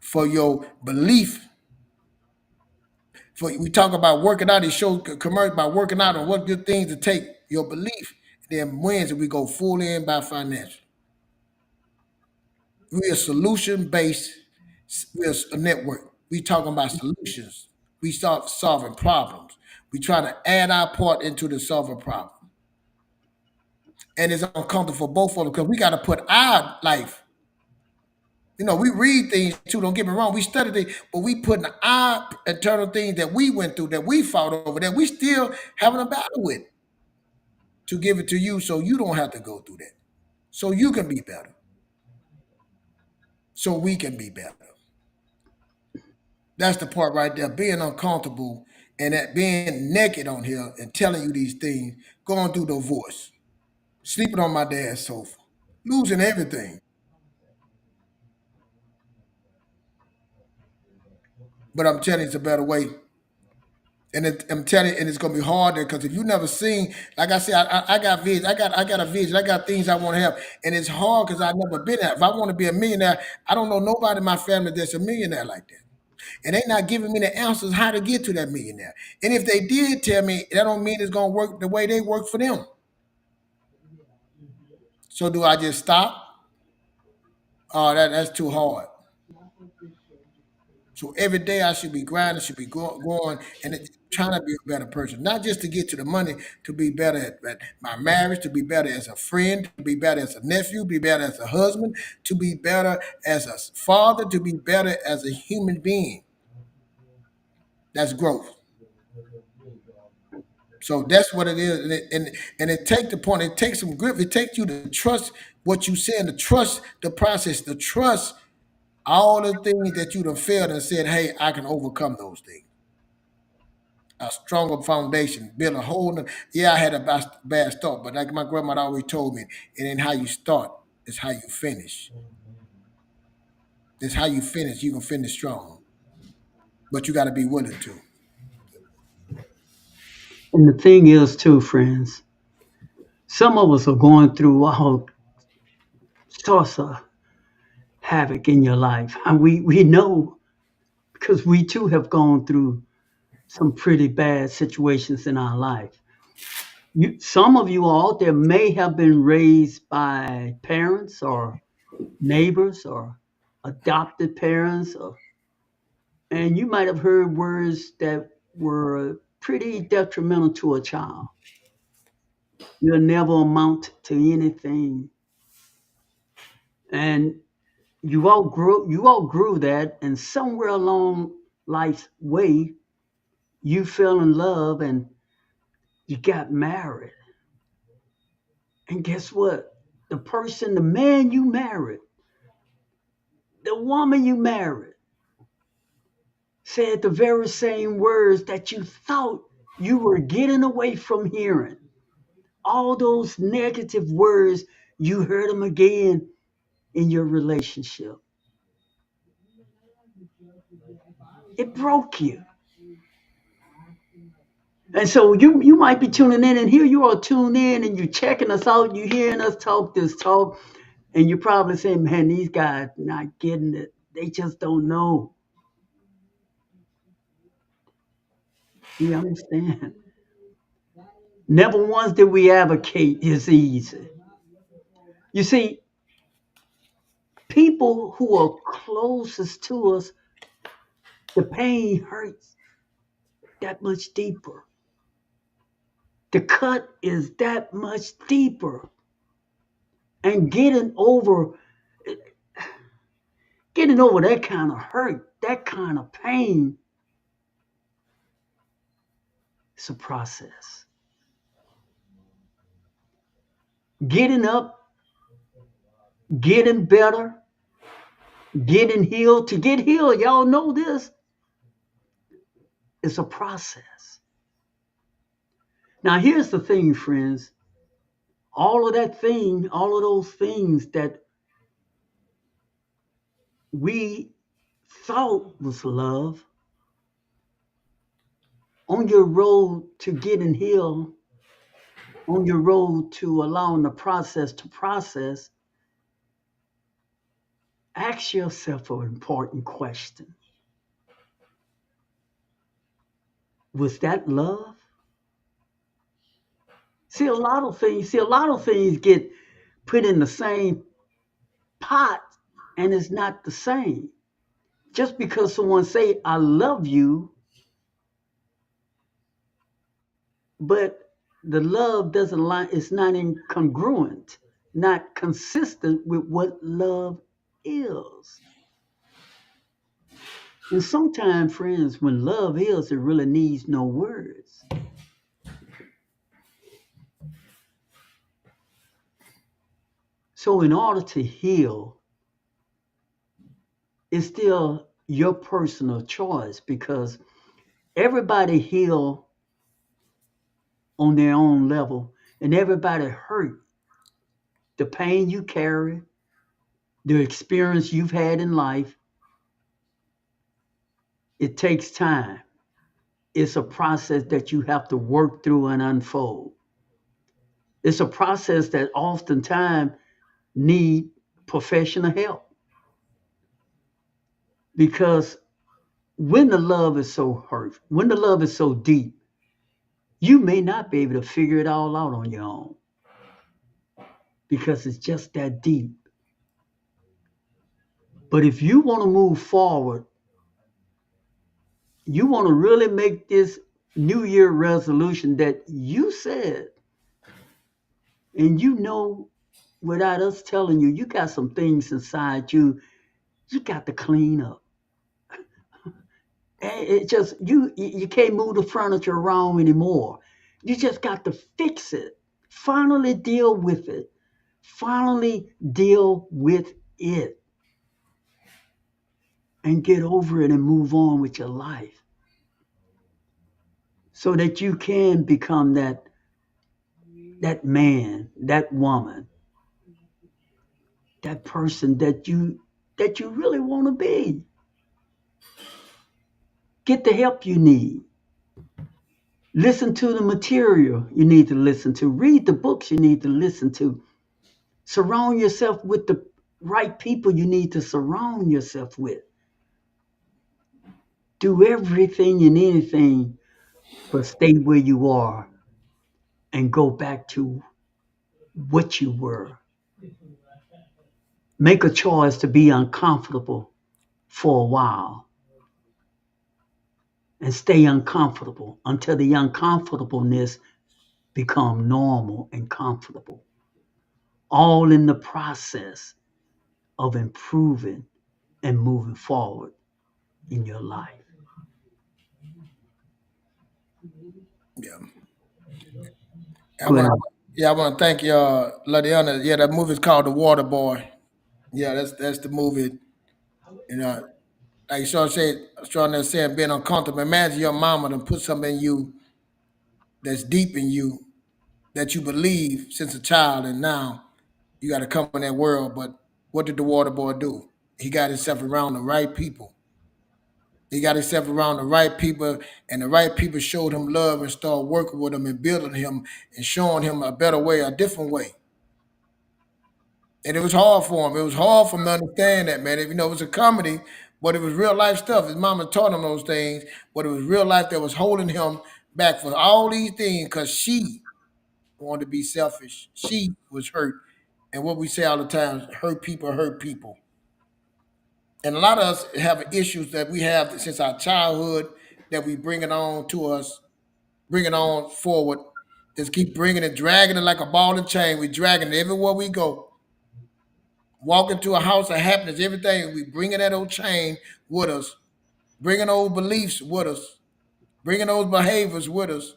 Speaker 8: for your belief. We talk about working out. This show commercial about working out and what good things to take your belief. Then Wednesday we go full in by financial. We're a solution based. We're a network. We talking about solutions. We start solving problems. We try to add our part into the solving problem. And it's uncomfortable for both of them because we got to put our life. We read things too. Don't get me wrong. We studied it, but we putting our internal things that we went through, that we fought over, that we still having a battle with, to give it to you, so you don't have to go through that, so you can be better, so we can be better. That's the part right there. Being uncomfortable and that being naked on here and telling you these things, going through divorce, sleeping on my dad's sofa, losing everything. But I'm telling you, it's a better way. I'm telling you, and it's gonna be harder because if you never seen, like I said, I got vision, I got a vision, I got things I want to have, and it's hard because I've never been there. If I want to be a millionaire, I don't know nobody in my family that's a millionaire like that, and they not giving me the answers how to get to that millionaire. And if they did tell me, that don't mean it's gonna work the way they work for them. So do I just stop? Oh, that's too hard. So every day I should be grinding, should be going and trying to be a better person, not just to get to the money, to be better at my marriage, to be better as a friend, to be better as a nephew, be better as a husband, to be better as a father, to be better as a human being. That's growth. So that's what it is, and it takes the point. It takes some grip. It takes you to trust what you say and to trust the process, to trust all the things that you have failed and said, "Hey, I can overcome those things." A stronger foundation, build a whole. Yeah, I had a bad start, but like my grandmother always told me, it ain't how you start, it's how you finish. It's how you finish. You can finish strong, but you got to be willing to.
Speaker 7: And the thing is, too, friends, some of us are going through all sorts of havoc in your life. And we know because we too have gone through some pretty bad situations in our life. Some of you out there may have been raised by parents or neighbors or adopted parents, and you might have heard words that were pretty detrimental to a child. You'll never amount to anything. And you outgrew that, and somewhere along life's way, you fell in love and you got married. And guess what? The man you married, the woman you married, said the very same words that you thought you were getting away from hearing. All those negative words, you heard them again in your relationship. It broke you. And so you might be tuning in, and here you are tuned in, and you're checking us out, you're hearing us talk this talk, and you're probably saying, man, these guys not getting it. They just don't know. We understand. Never once did we advocate it's easy. You see, people who are closest to us, the pain hurts that much deeper. The cut is that much deeper. And getting over that kind of hurt, that kind of pain, it's a process. Getting up, getting better, getting healed. To get healed, y'all know this, it's a process. Now, here's the thing, friends. All of those things that we thought was love, on your road to getting healed, on your road to allowing the process to process, ask yourself an important question. Was that love? See, a lot of things get put in the same pot, and it's not the same. Just because someone say, I love you, but the love doesn't line, it's not incongruent, not consistent with what love is. And sometimes, friends, when love is, it really needs no words. So in order to heal, it's still your personal choice, because everybody heal on their own level, and everybody hurt. The pain you carry, the experience you've had in life, it takes time. It's a process that you have to work through and unfold. It's a process that oftentimes need professional help because when the love is so hurt, when the love is so deep, you may not be able to figure it all out on your own because it's just that deep. But if you want to move forward, you want to really make this New Year resolution that you said, and you know, without us telling you, you got some things inside you got to clean up. It just you can't move the furniture around anymore. You just got to fix it. Finally deal with it. Finally deal with it and get over it and move on with your life so that you can become that man, that woman, that person that you really want to be. Get the help you need. Listen to the material you need to listen to. Read the books you need to listen to. Surround yourself with the right people you need to surround yourself with. Do everything and anything but stay where you are and go back to what you were. Make a choice to be uncomfortable for a while and stay uncomfortable until the uncomfortableness become normal and comfortable. All in the process of improving and moving forward in your life.
Speaker 8: Yeah. I
Speaker 7: Go
Speaker 8: want
Speaker 7: ahead.
Speaker 8: to, yeah, I want to thank you, Ladiana. Yeah, that movie's called The Water Boy. Yeah, that's the movie. You know, like Sean there saying, being uncomfortable. Imagine your mama done put something in you that's deep in you that you believe since a child, and now you got to come in that world. But what did the water boy do? He got himself around the right people. He got himself around the right people, and the right people showed him love and started working with him and building him and showing him a better way, a different way. And it was hard for him. It was hard for him to understand that, man. You know, it was a comedy, but it was real life stuff. His mama taught him those things, but it was real life that was holding him back for all these things because she wanted to be selfish. She was hurt. And what we say all the time, hurt people. And a lot of us have issues that we have since our childhood that we bring it on to us, bring it on forward. Just keep bringing it, dragging it like a ball and chain. We dragging it everywhere we go. Walk into a house of happiness, everything, we bringing that old chain with us, bringing old beliefs with us, bringing those behaviors with us,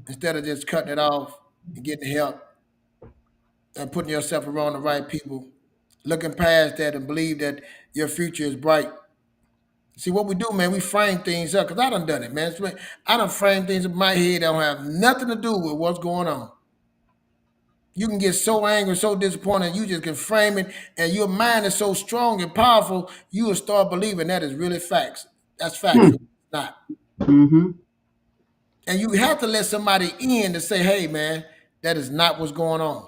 Speaker 8: instead of just cutting it off and getting help and putting yourself around the right people, looking past that and believe that your future is bright. See what we do, man, we frame things up, because I done it, man. I done frame things in my head that don't have nothing to do with what's going on. You can get so angry, so disappointed, you just can frame it, and your mind is so strong and powerful, you will start believing that is really facts. That's factual.
Speaker 7: Hmm.
Speaker 8: It's not.
Speaker 7: Mm-hmm.
Speaker 8: And you have to let somebody in to say, hey, man, that is not what's going on.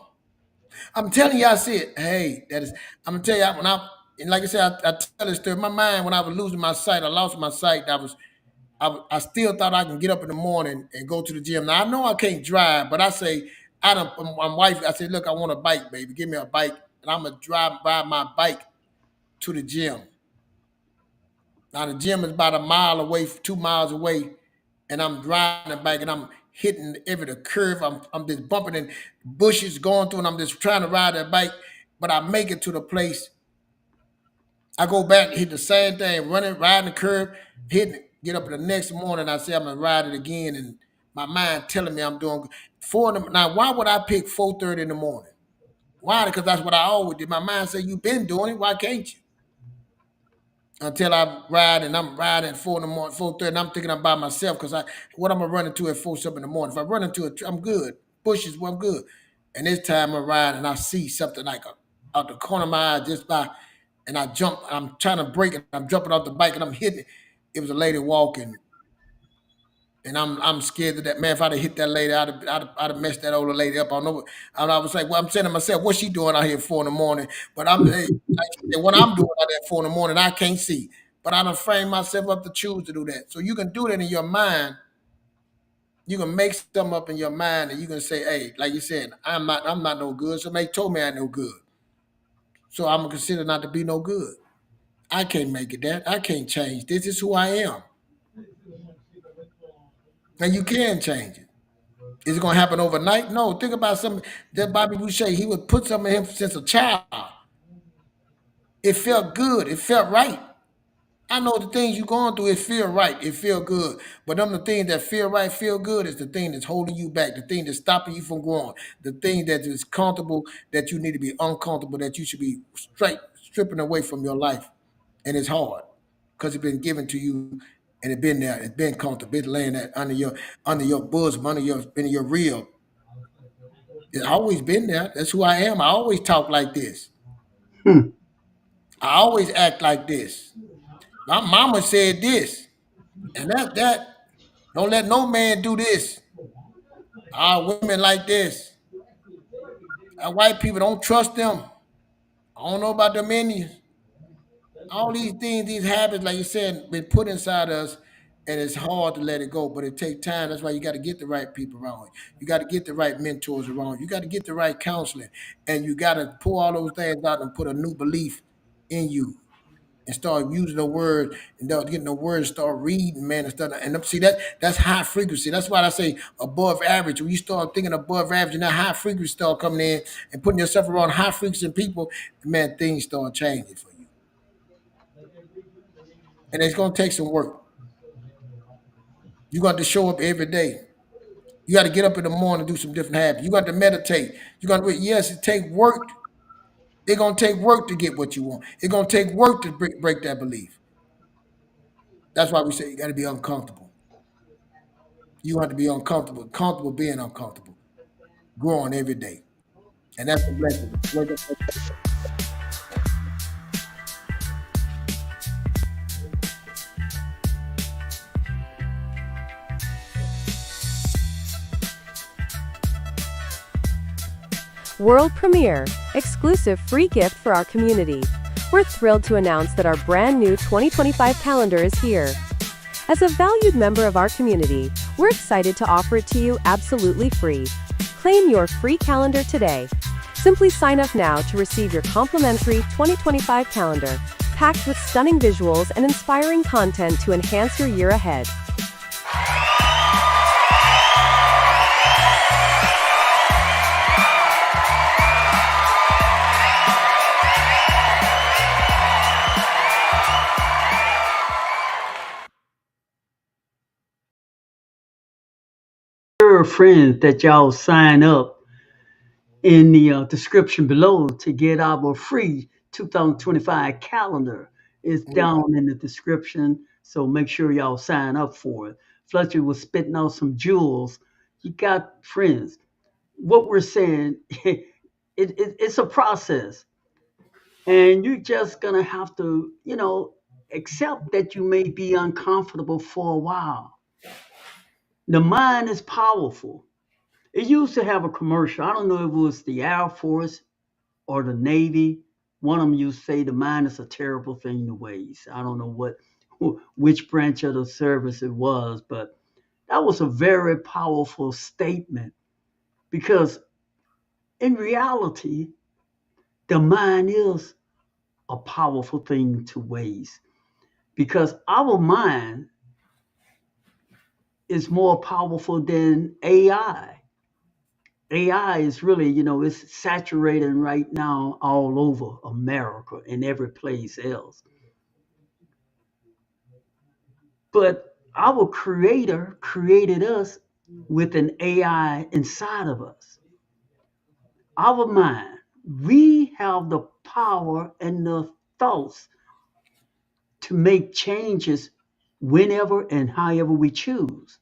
Speaker 8: I'm telling you, I see it. Hey, that is, I'm gonna tell you, and like I said, I tell this story. My mind, when I was losing my sight, I lost my sight. I still thought I can get up in the morning and go to the gym. Now I know I can't drive, but I say, my wife, I said, look, I want a bike, baby. Give me a bike, and I'm gonna ride my bike to the gym. Now the gym is about a mile away, 2 miles away, and I'm driving the bike and I'm hitting every the curve. I'm just bumping in bushes going through, and I'm just trying to ride that bike. But I make it to the place. I go back, hit the same thing, running, riding the curve, hitting it. Get up the next morning, I say I'm gonna ride it again, and my mind telling me I'm doing good. Now, why would I pick 4:30 in the morning? Why? Because that's what I always did. My mind said, you've been doing it, why can't you? Until I ride, and I'm riding at 4 in the morning, 4:30, and I'm thinking I'm by myself because what I'm gonna run into at 4 something in the morning. If I run into it, I'm good. Bushes, well, I'm good. And this time I ride and I see something like out the corner of my eye just by, and I jump. I'm trying to break it. I'm jumping off the bike and I'm hitting it. It was a lady walking And I'm scared of that. Man, if I'd have hit that lady, I'd have messed that older lady up. I don't know. I was like, well, I'm saying to myself, what's she doing out here at 4 in the morning? But like you said, what I'm doing out there at 4 in the morning, I can't see. But I done framed myself up to choose to do that. So you can do that in your mind. You can make something up in your mind, and you can say, hey, like you said, I'm not no good. Somebody told me I'm no good. So I'm gonna consider not to be no good. I can't make it that. I can't change. This is who I am. And you can change it. Is it gonna happen overnight? No. Think about something that Bobby Boucher, he would put something in him since a child. It felt good. It felt right. I know the things you're going through, it feel right. It feel good. But them the things that feel right, feel good is the thing that's holding you back, the thing that's stopping you from growing, the thing that is comfortable that you need to be uncomfortable, that you should be stripping away from your life. And it's hard because it's been given to you and it's been there, it's been comfortable, it's laying that under your bosom, under your rib. It's always been there. That's who I am. I always talk like this.
Speaker 7: Hmm.
Speaker 8: I always act like this. My mama said this. And that. Don't let no man do this. Our women like this. Our white people don't trust them. I don't know about them Indians. All these things, these habits, like you said, been put inside us, and it's hard to let it go. But it takes time. That's why you got to get the right people around you. You got to get the right mentors around you. You got to get the right counseling, and you got to pull all those things out and put a new belief in you. And start using the word and start getting the word, start reading, man, and see that's high frequency. That's why I say above average. When you start thinking above average, and that high frequency start coming in and putting yourself around high frequency people, man, things start changing for you. And it's gonna take some work. You got to show up every day. You got to get up in the morning and do some different habits. You got to meditate. You got to yes, it take work. It's gonna take work to get what you want. It's gonna take work to break that belief. That's why we say you got to be uncomfortable. You have to be uncomfortable, comfortable being uncomfortable, growing every day. And that's the blessing.
Speaker 3: World premiere, exclusive free gift for our community. We're thrilled to announce that our brand new 2025 calendar is here. As a valued member of our community, we're excited to offer it to you absolutely free. Claim your free calendar today. Simply sign up now to receive your complimentary 2025 calendar, packed with stunning visuals and inspiring content to enhance your year ahead.
Speaker 7: Friends that y'all sign up in the description below to get our free 2025 calendar. It's down in the description, so make sure y'all sign up for it. Fletcher was spitting out some jewels. You got friends. What we're saying, it's a process, and you're just gonna have to, accept that you may be uncomfortable for a while. The mind is powerful. It used to have a commercial. I don't know if it was the Air Force or the Navy. One of them used to say the mind is a terrible thing to waste. I don't know which branch of the service it was, but that was a very powerful statement because in reality, the mind is a powerful thing to waste because our mind is more powerful than AI. AI is really, it's saturating right now all over America and every place else. But our creator created us with an AI inside of us. Our mind, we have the power and the thoughts to make changes whenever and however we choose.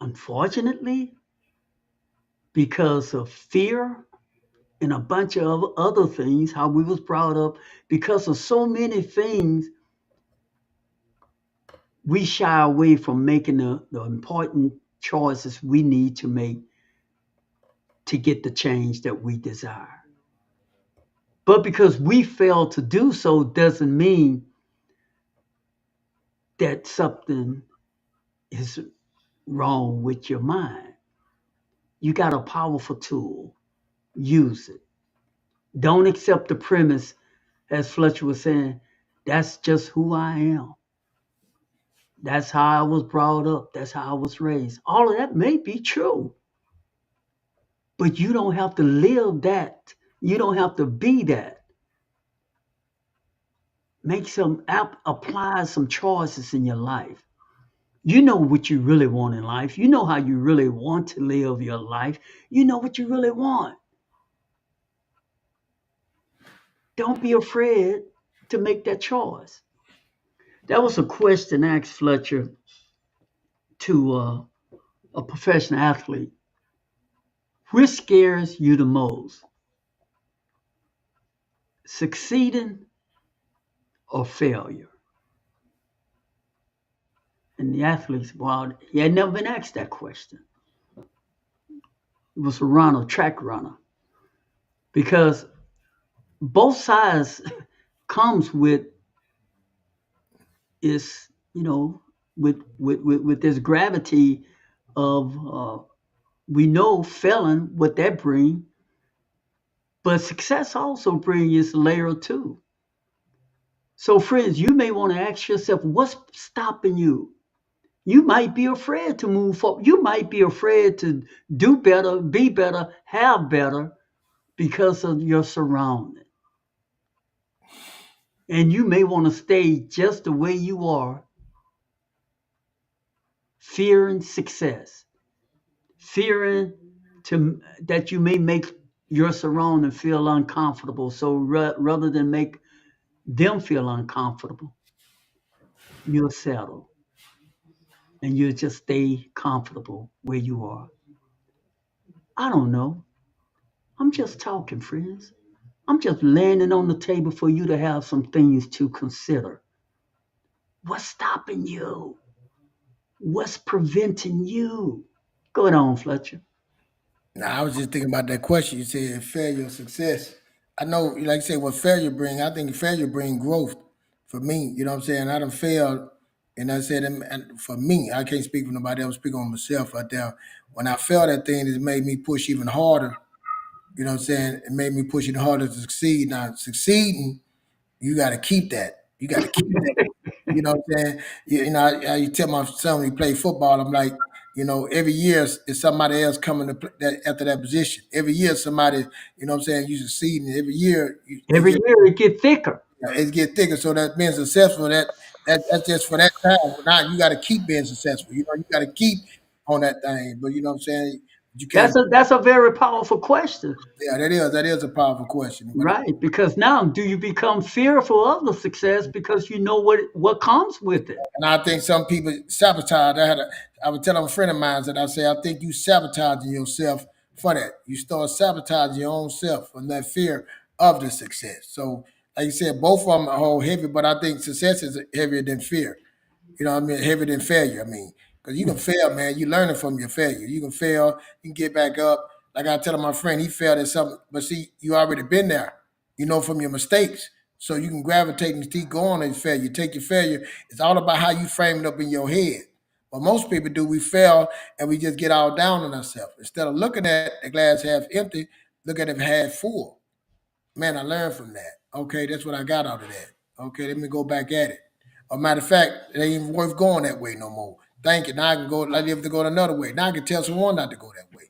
Speaker 7: Unfortunately, because of fear and a bunch of other things, how we was brought up, because of so many things, we shy away from making the important choices we need to make to get the change that we desire. But because we fail to do so doesn't mean that something is wrong with your mind. You got a powerful tool. Use it. Don't accept the premise, as Fletcher was saying, that's just who I am. That's how I was brought up. That's how I was raised. All of that may be true, but you don't have to live that. You don't have to be that. Apply some choices in your life. You know what you really want in life. You know how you really want to live your life. You know what you really want. Don't be afraid to make that choice. That was a question asked Fletcher to a professional athlete. Which scares you the most? Succeeding or failure? And the athlete, well, he had never been asked that question. He was a runner, track runner. Because both sides comes with is, with this gravity of we know failing what that brings, but success also brings this layer too. So, friends, you may want to ask yourself, what's stopping you? You might be afraid to move forward. You might be afraid to do better, be better, have better because of your surrounding. And you may want to stay just the way you are, fearing success, fearing that you may make your surrounding feel uncomfortable. So rather than make them feel uncomfortable, you'll settle and you'll just stay comfortable where you are. I don't know. I'm just talking, friends. I'm just landing on the table for you to have some things to consider. What's stopping you? What's preventing you? Go on, Fletcher.
Speaker 8: Now, I was just thinking about that question. You said failure or success. I know, like you say, what failure bring. I think failure bring growth for me. You know what I'm saying? I done failed, and I said, and for me, I can't speak for nobody else. Speak on myself out there. When I failed that thing, it made me push even harder. You know what I'm saying? It made me push even harder to succeed. Now, succeeding, you got to keep that. You got to keep that. You know what I'm saying? You tell my son when he play football, I'm like, every year is somebody else coming to play after that position. Every year somebody, you know what I'm saying, you succeeding. Every year
Speaker 7: Every year it get thicker.
Speaker 8: it get thicker. So that being successful, that's just for that time. Now you got to keep being successful. You got to keep on that thing. But you know what I'm saying? You can't.
Speaker 7: That's a very powerful question.
Speaker 8: Yeah, that is a powerful question. But
Speaker 7: Right, because now do you become fearful of the success because you know what comes with it?
Speaker 8: And I think some people sabotage. I would tell a friend of mine that I say, I think you sabotaging yourself for that. You start sabotaging your own self from that fear of the success. So, like you said, both of them are whole heavy, but I think success is heavier than fear. You know what I mean? Heavier than failure. I mean, because you can fail, man. You learning from your failure. You can fail. You can get back up. Like I tell my friend, he failed at something, but see, you already been there. You know from your mistakes, so you can gravitate and keep going on failure. You take your failure. It's all about how you frame it up in your head. What most people do, we fail and we just get all down on ourselves instead of looking at the glass half empty. Look at it half full. Man, I learned from that. Okay, that's what I got out of that. Okay, let me go back at it. A matter of fact, it ain't even worth going that way no more. Thank you. Now I can go, I have to go another way. Now I can tell someone not to go that way.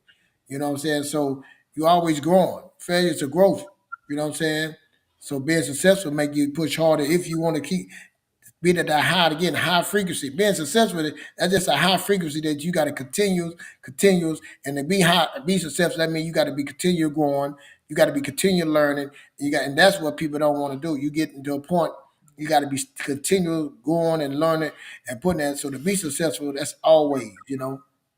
Speaker 8: You know what I'm saying? So you always growing. Failure is a growth. You know what I'm saying? So being successful make you push harder if you want to keep being at that high again, high frequency. Being successful, that's just a high frequency that you got to continuous, and to be successful. That means you got to be continue growing. You got to be continue learning. And that's what people don't want to do. You get into a point, you got to be continue going and learning and putting that. So to be successful, that's always,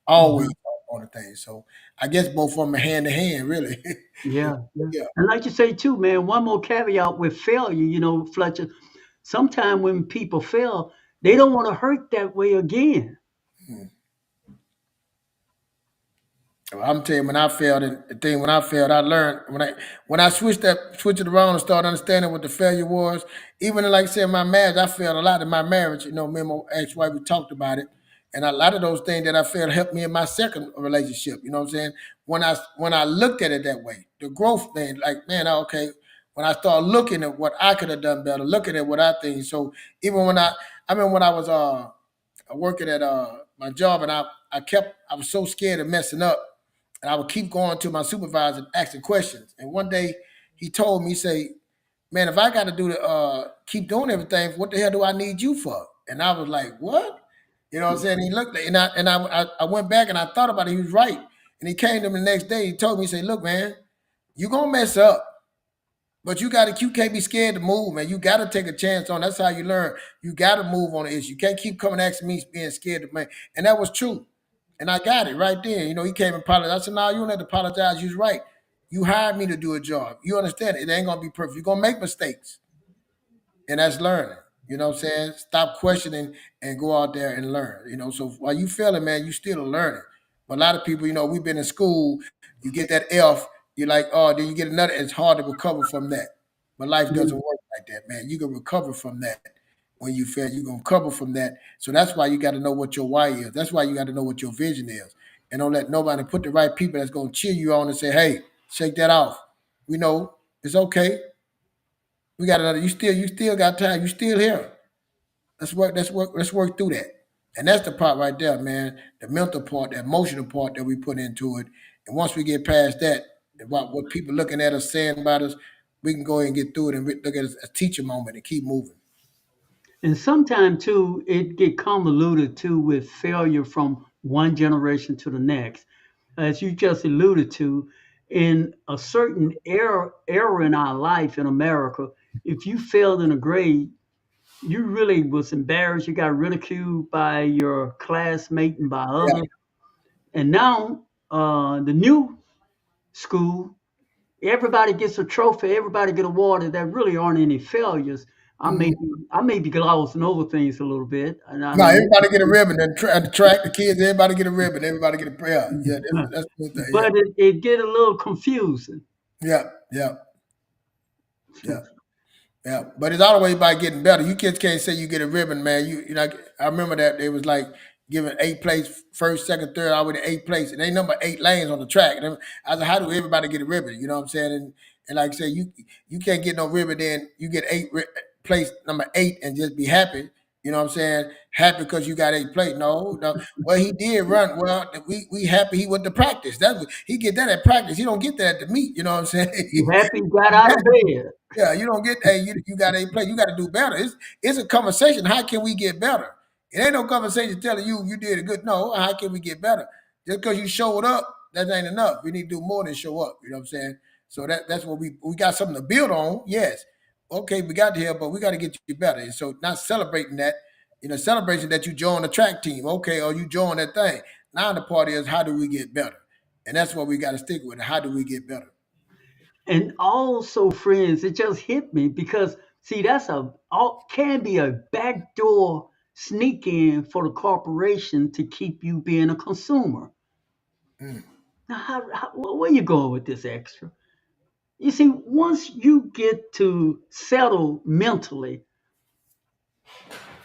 Speaker 8: always
Speaker 7: Mhm.
Speaker 8: on the thing. So I guess both of them are hand to hand, really.
Speaker 7: Yeah, yeah.
Speaker 8: Yeah.
Speaker 7: And like you say too, man, one more caveat with failure, Fletcher. Sometimes when people fail, They don't want to hurt that way again.
Speaker 8: Well, I'm telling you, when I failed, the thing when I failed, I learned when I switched it around and started understanding what the failure was. Even like I said, my marriage, I failed a lot in my marriage. You know, me and my ex-wife, we talked about it, and a lot of those things that I failed helped me in my second relationship. You know what I'm saying? When I looked at it that way, the growth thing, like man, okay. When I started looking at what I could have done better, looking at what I think. So even I mean, when I was working at my job, and I was so scared of messing up, and I would keep going to my supervisor and asking questions. And one day he told me, he say, "Man, if I got to keep doing everything, what the hell do I need you for?" And I was like, "What?" You know what I'm saying? He looked, and I went back and I thought about it. He was right. And he came to me the next day. He told me, he said, "Look, man, you gonna mess up. But you can't be scared to move, man. You gotta take a chance on. That's how you learn. You gotta move on the issue. You can't keep coming asking me being scared to man." And that was true. And I got it right there. You know, he came and apologized. I said, "No, you don't have to apologize. You're right. You hired me to do a job. You understand it. It ain't gonna be perfect. You're gonna make mistakes. And that's learning. You know what I'm saying? Stop questioning and go out there and learn. You know, so while you failing, man, you still learning. But a lot of people, you know, we've been in school, you get that F, you're like, oh, then you get another, it's hard to recover from that. But life doesn't work like that, man. You can recover from that when you fail. You're gonna recover from that. So that's why you got to know what your why is. That's why you got to know what your vision is. And don't let nobody put the right people that's gonna cheer you on and say, hey, shake that off. We know it's okay. We got another. You still got time. You still here. Let's work through that. And that's the part right there, man. The mental part, the emotional part that we put into it. And once we get past that, about what people looking at us saying about us, we can go ahead and get through it and look at it as a teacher moment and keep moving.
Speaker 7: And sometimes too, it get convoluted too with failure from one generation to the next. As you just alluded to, in a certain era in our life in America, if you failed in a grade, you really was embarrassed. You got ridiculed by your classmate and by
Speaker 8: Yeah.
Speaker 7: others. And now, the new school, everybody gets a trophy, everybody get awarded. There really aren't any failures. I may be glossing over things a little bit, and I
Speaker 8: No,
Speaker 7: mean,
Speaker 8: everybody get a ribbon. The track, the kids, everybody get a ribbon. Everybody get a prayer. Yeah, that's the thing. Yeah,
Speaker 7: but it get a little confusing.
Speaker 8: yeah, yeah, yeah. Yeah, but it's always about getting better. You kids can't say you get a ribbon, man. You know, I remember that it was like giving eight place, first, second, third, all the way to eight place, and they number eight lanes on the track. And I said, how do everybody get a ribbon? You know what I'm saying? And like I say, you can't get no ribbon. Then you get place number eight and just be happy. You know what I'm saying? Happy because you got eight place. No, no. Well, he did run. Well, we happy he went to practice. He get that at practice. He don't get that at the meet. You know what I'm
Speaker 7: You
Speaker 8: saying?
Speaker 7: happy you got out of bed.
Speaker 8: Yeah, you don't get hey, you got a play, you got to do better. It's a conversation. How can we get better? It ain't no conversation telling you did a good. No, how can we get better? Just because you showed up, that ain't enough. We need to do more than show up. You know what I'm saying? So that's what we got something to build on. Yes, okay, we got here, but we got to get you better. And so not celebrating that, celebration that you joined the track team, okay, or you joined that thing. Now the part is how do we get better? And that's what we got to stick with. How do we get better?
Speaker 7: And also, friends, it just hit me because see, that's can be a backdoor sneak in for the corporation to keep you being a consumer.
Speaker 8: Mm.
Speaker 7: Now, where you going with this extra? You see, once you get to settle mentally,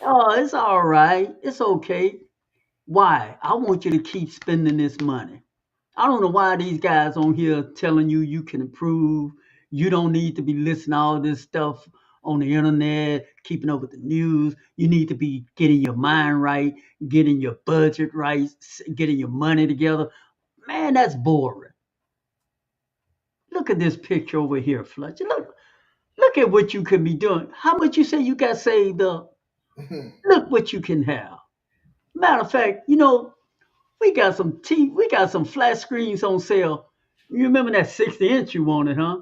Speaker 7: oh, it's all right, it's okay. Why? I want you to keep spending this money. I don't know why these guys on here telling you you can improve. You don't need to be listening to all this stuff on the internet, keeping up with the news. You need to be getting your mind right, getting your budget right, getting your money together. Man, that's boring. Look at this picture over here, Fletcher. Look at what you can be doing. How much you say you got saved up? Look what you can have. Matter of fact, we got some flat screens on sale. You remember that 60-inch you wanted, huh?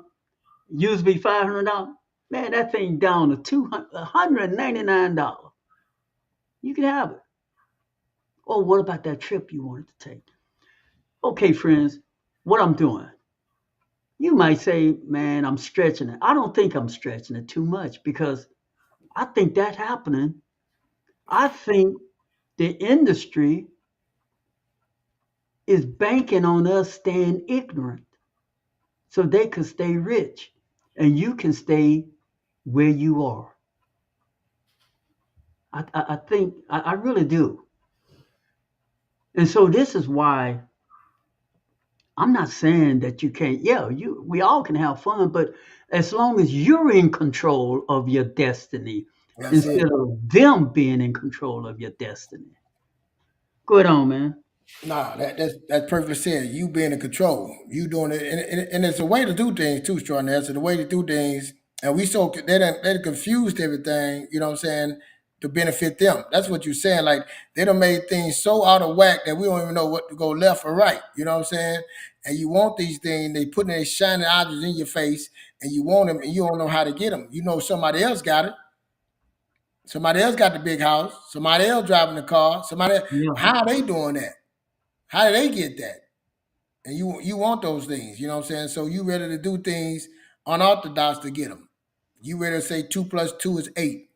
Speaker 7: Used to be $500. Man, that thing down to $199. You can have it. Or what about that trip you wanted to take? Okay, friends, what I'm doing. You might say, man, I'm stretching it. I don't think I'm stretching it too much because I think that happening I think the industry is banking on us staying ignorant so they can stay rich and you can stay where you are. I think, I really do. And so this is why I'm not saying that you can't, yeah, we all can have fun, but as long as you're in control of your destiny
Speaker 8: That's it.
Speaker 7: instead of them being in control of your destiny. Go ahead on, man.
Speaker 8: Nah, that's perfectly said. You being in control, you doing it, and it's a way to do things too, extraordinary. So the way to do things, and we so they done confused everything. You know what I'm saying? To benefit them. That's what you're saying. Like they done made things so out of whack that we don't even know what to go left or right. You know what I'm saying? And you want these things, they putting their shining objects in your face, and you want them, and you don't know how to get them. You know somebody else got it. Somebody else got the big house. Somebody else driving the car.
Speaker 7: Yeah.
Speaker 8: How are they doing that? How do they get that? And you want those things, you know what I'm saying? So you ready to do things unorthodox to get them. You ready to say 2 plus 2 is 8,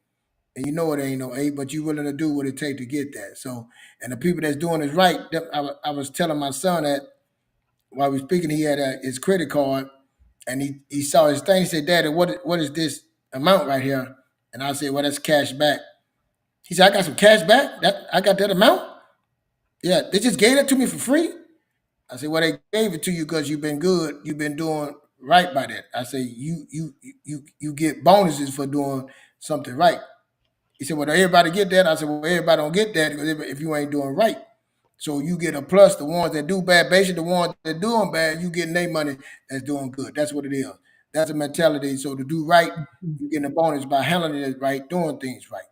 Speaker 8: and you know it ain't no 8, but you willing to do what it take to get that. So, and the people that's doing it right, I was telling my son that while we were speaking, he had his credit card, and he saw his thing. He said, "Daddy, what is this amount right here?" And I said, "Well, that's cash back." He said, "I got some cash back. That I got that amount. Yeah, they just gave it to me for free." I said, "Well, they gave it to you because you've been good. You've been doing right by that." I say, "You get bonuses for doing something right." He said, "Well, do everybody get that?" I said, "Well, everybody don't get that because if you ain't doing right, so you get a plus. The ones that do bad, basically the ones that doing bad, you getting their money that's doing good. That's what it is. That's a mentality. So to do right, you getting a bonus by handling it right, doing things right.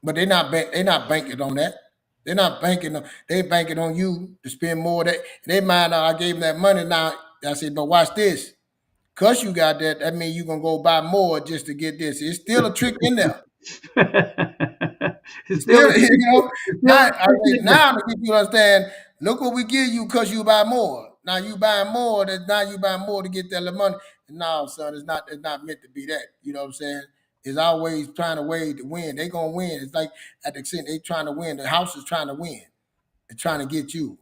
Speaker 8: But they not banking on that. They're not banking on they banking on you to spend more. They mind I gave them that money now. I said, but watch this. Cause you got that, that means you're gonna go buy more just to get this. It's still a trick in there.
Speaker 7: It's
Speaker 8: It's
Speaker 7: still
Speaker 8: still,
Speaker 7: a trick. It's still
Speaker 8: now
Speaker 7: a
Speaker 8: I
Speaker 7: trick
Speaker 8: say
Speaker 7: in
Speaker 8: now to get you to understand, look what we give you because you buy more. Now you buy more, that now you buy more to get that little money. No, son, it's not meant to be that. You know what I'm saying? It's always trying to way to win. They gonna win. It's like at the extent they trying to win. The house is trying to win. They're trying to get you.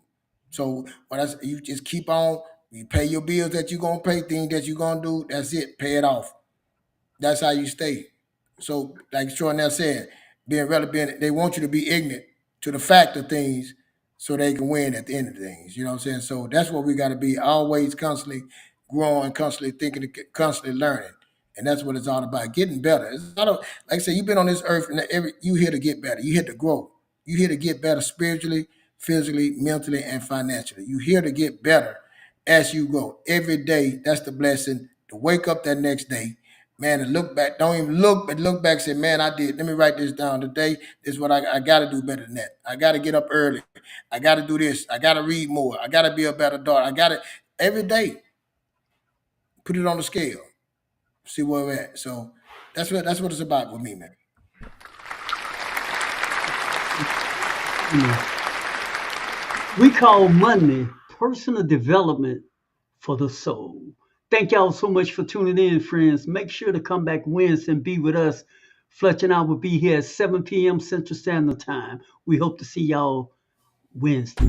Speaker 8: So when you just keep on, you pay your bills that you're gonna pay, things that you're gonna do, that's it. Pay it off. That's how you stay. So, like Jordan said, being relevant, they want you to be ignorant to the fact of things so they can win at the end of things. You know what I'm saying? So that's what we got to be always constantly growing, constantly thinking, constantly learning. And that's what it's all about, getting better. It's not like I said, you've been on this earth and you here to get better. You here to grow. You here to get better spiritually, physically, mentally, and financially. You here to get better as you go. Every day, that's the blessing to wake up that next day, man, and look back. Don't even look, but look back and say, man, I did. Let me write this down today. This is what I got to do better than that. I got to get up early. I got to do this. I got to read more. I got to be a better daughter. I got to, every day, put it on the scale, see where we're at. So that's what it's about with me, man.
Speaker 7: We call Monday personal development for the soul. Thank y'all so much for tuning in, friends. Make sure to come back Wednesday and be with us. Fletcher and I will be here at 7 p.m. Central Standard Time. We hope to see y'all Wednesday.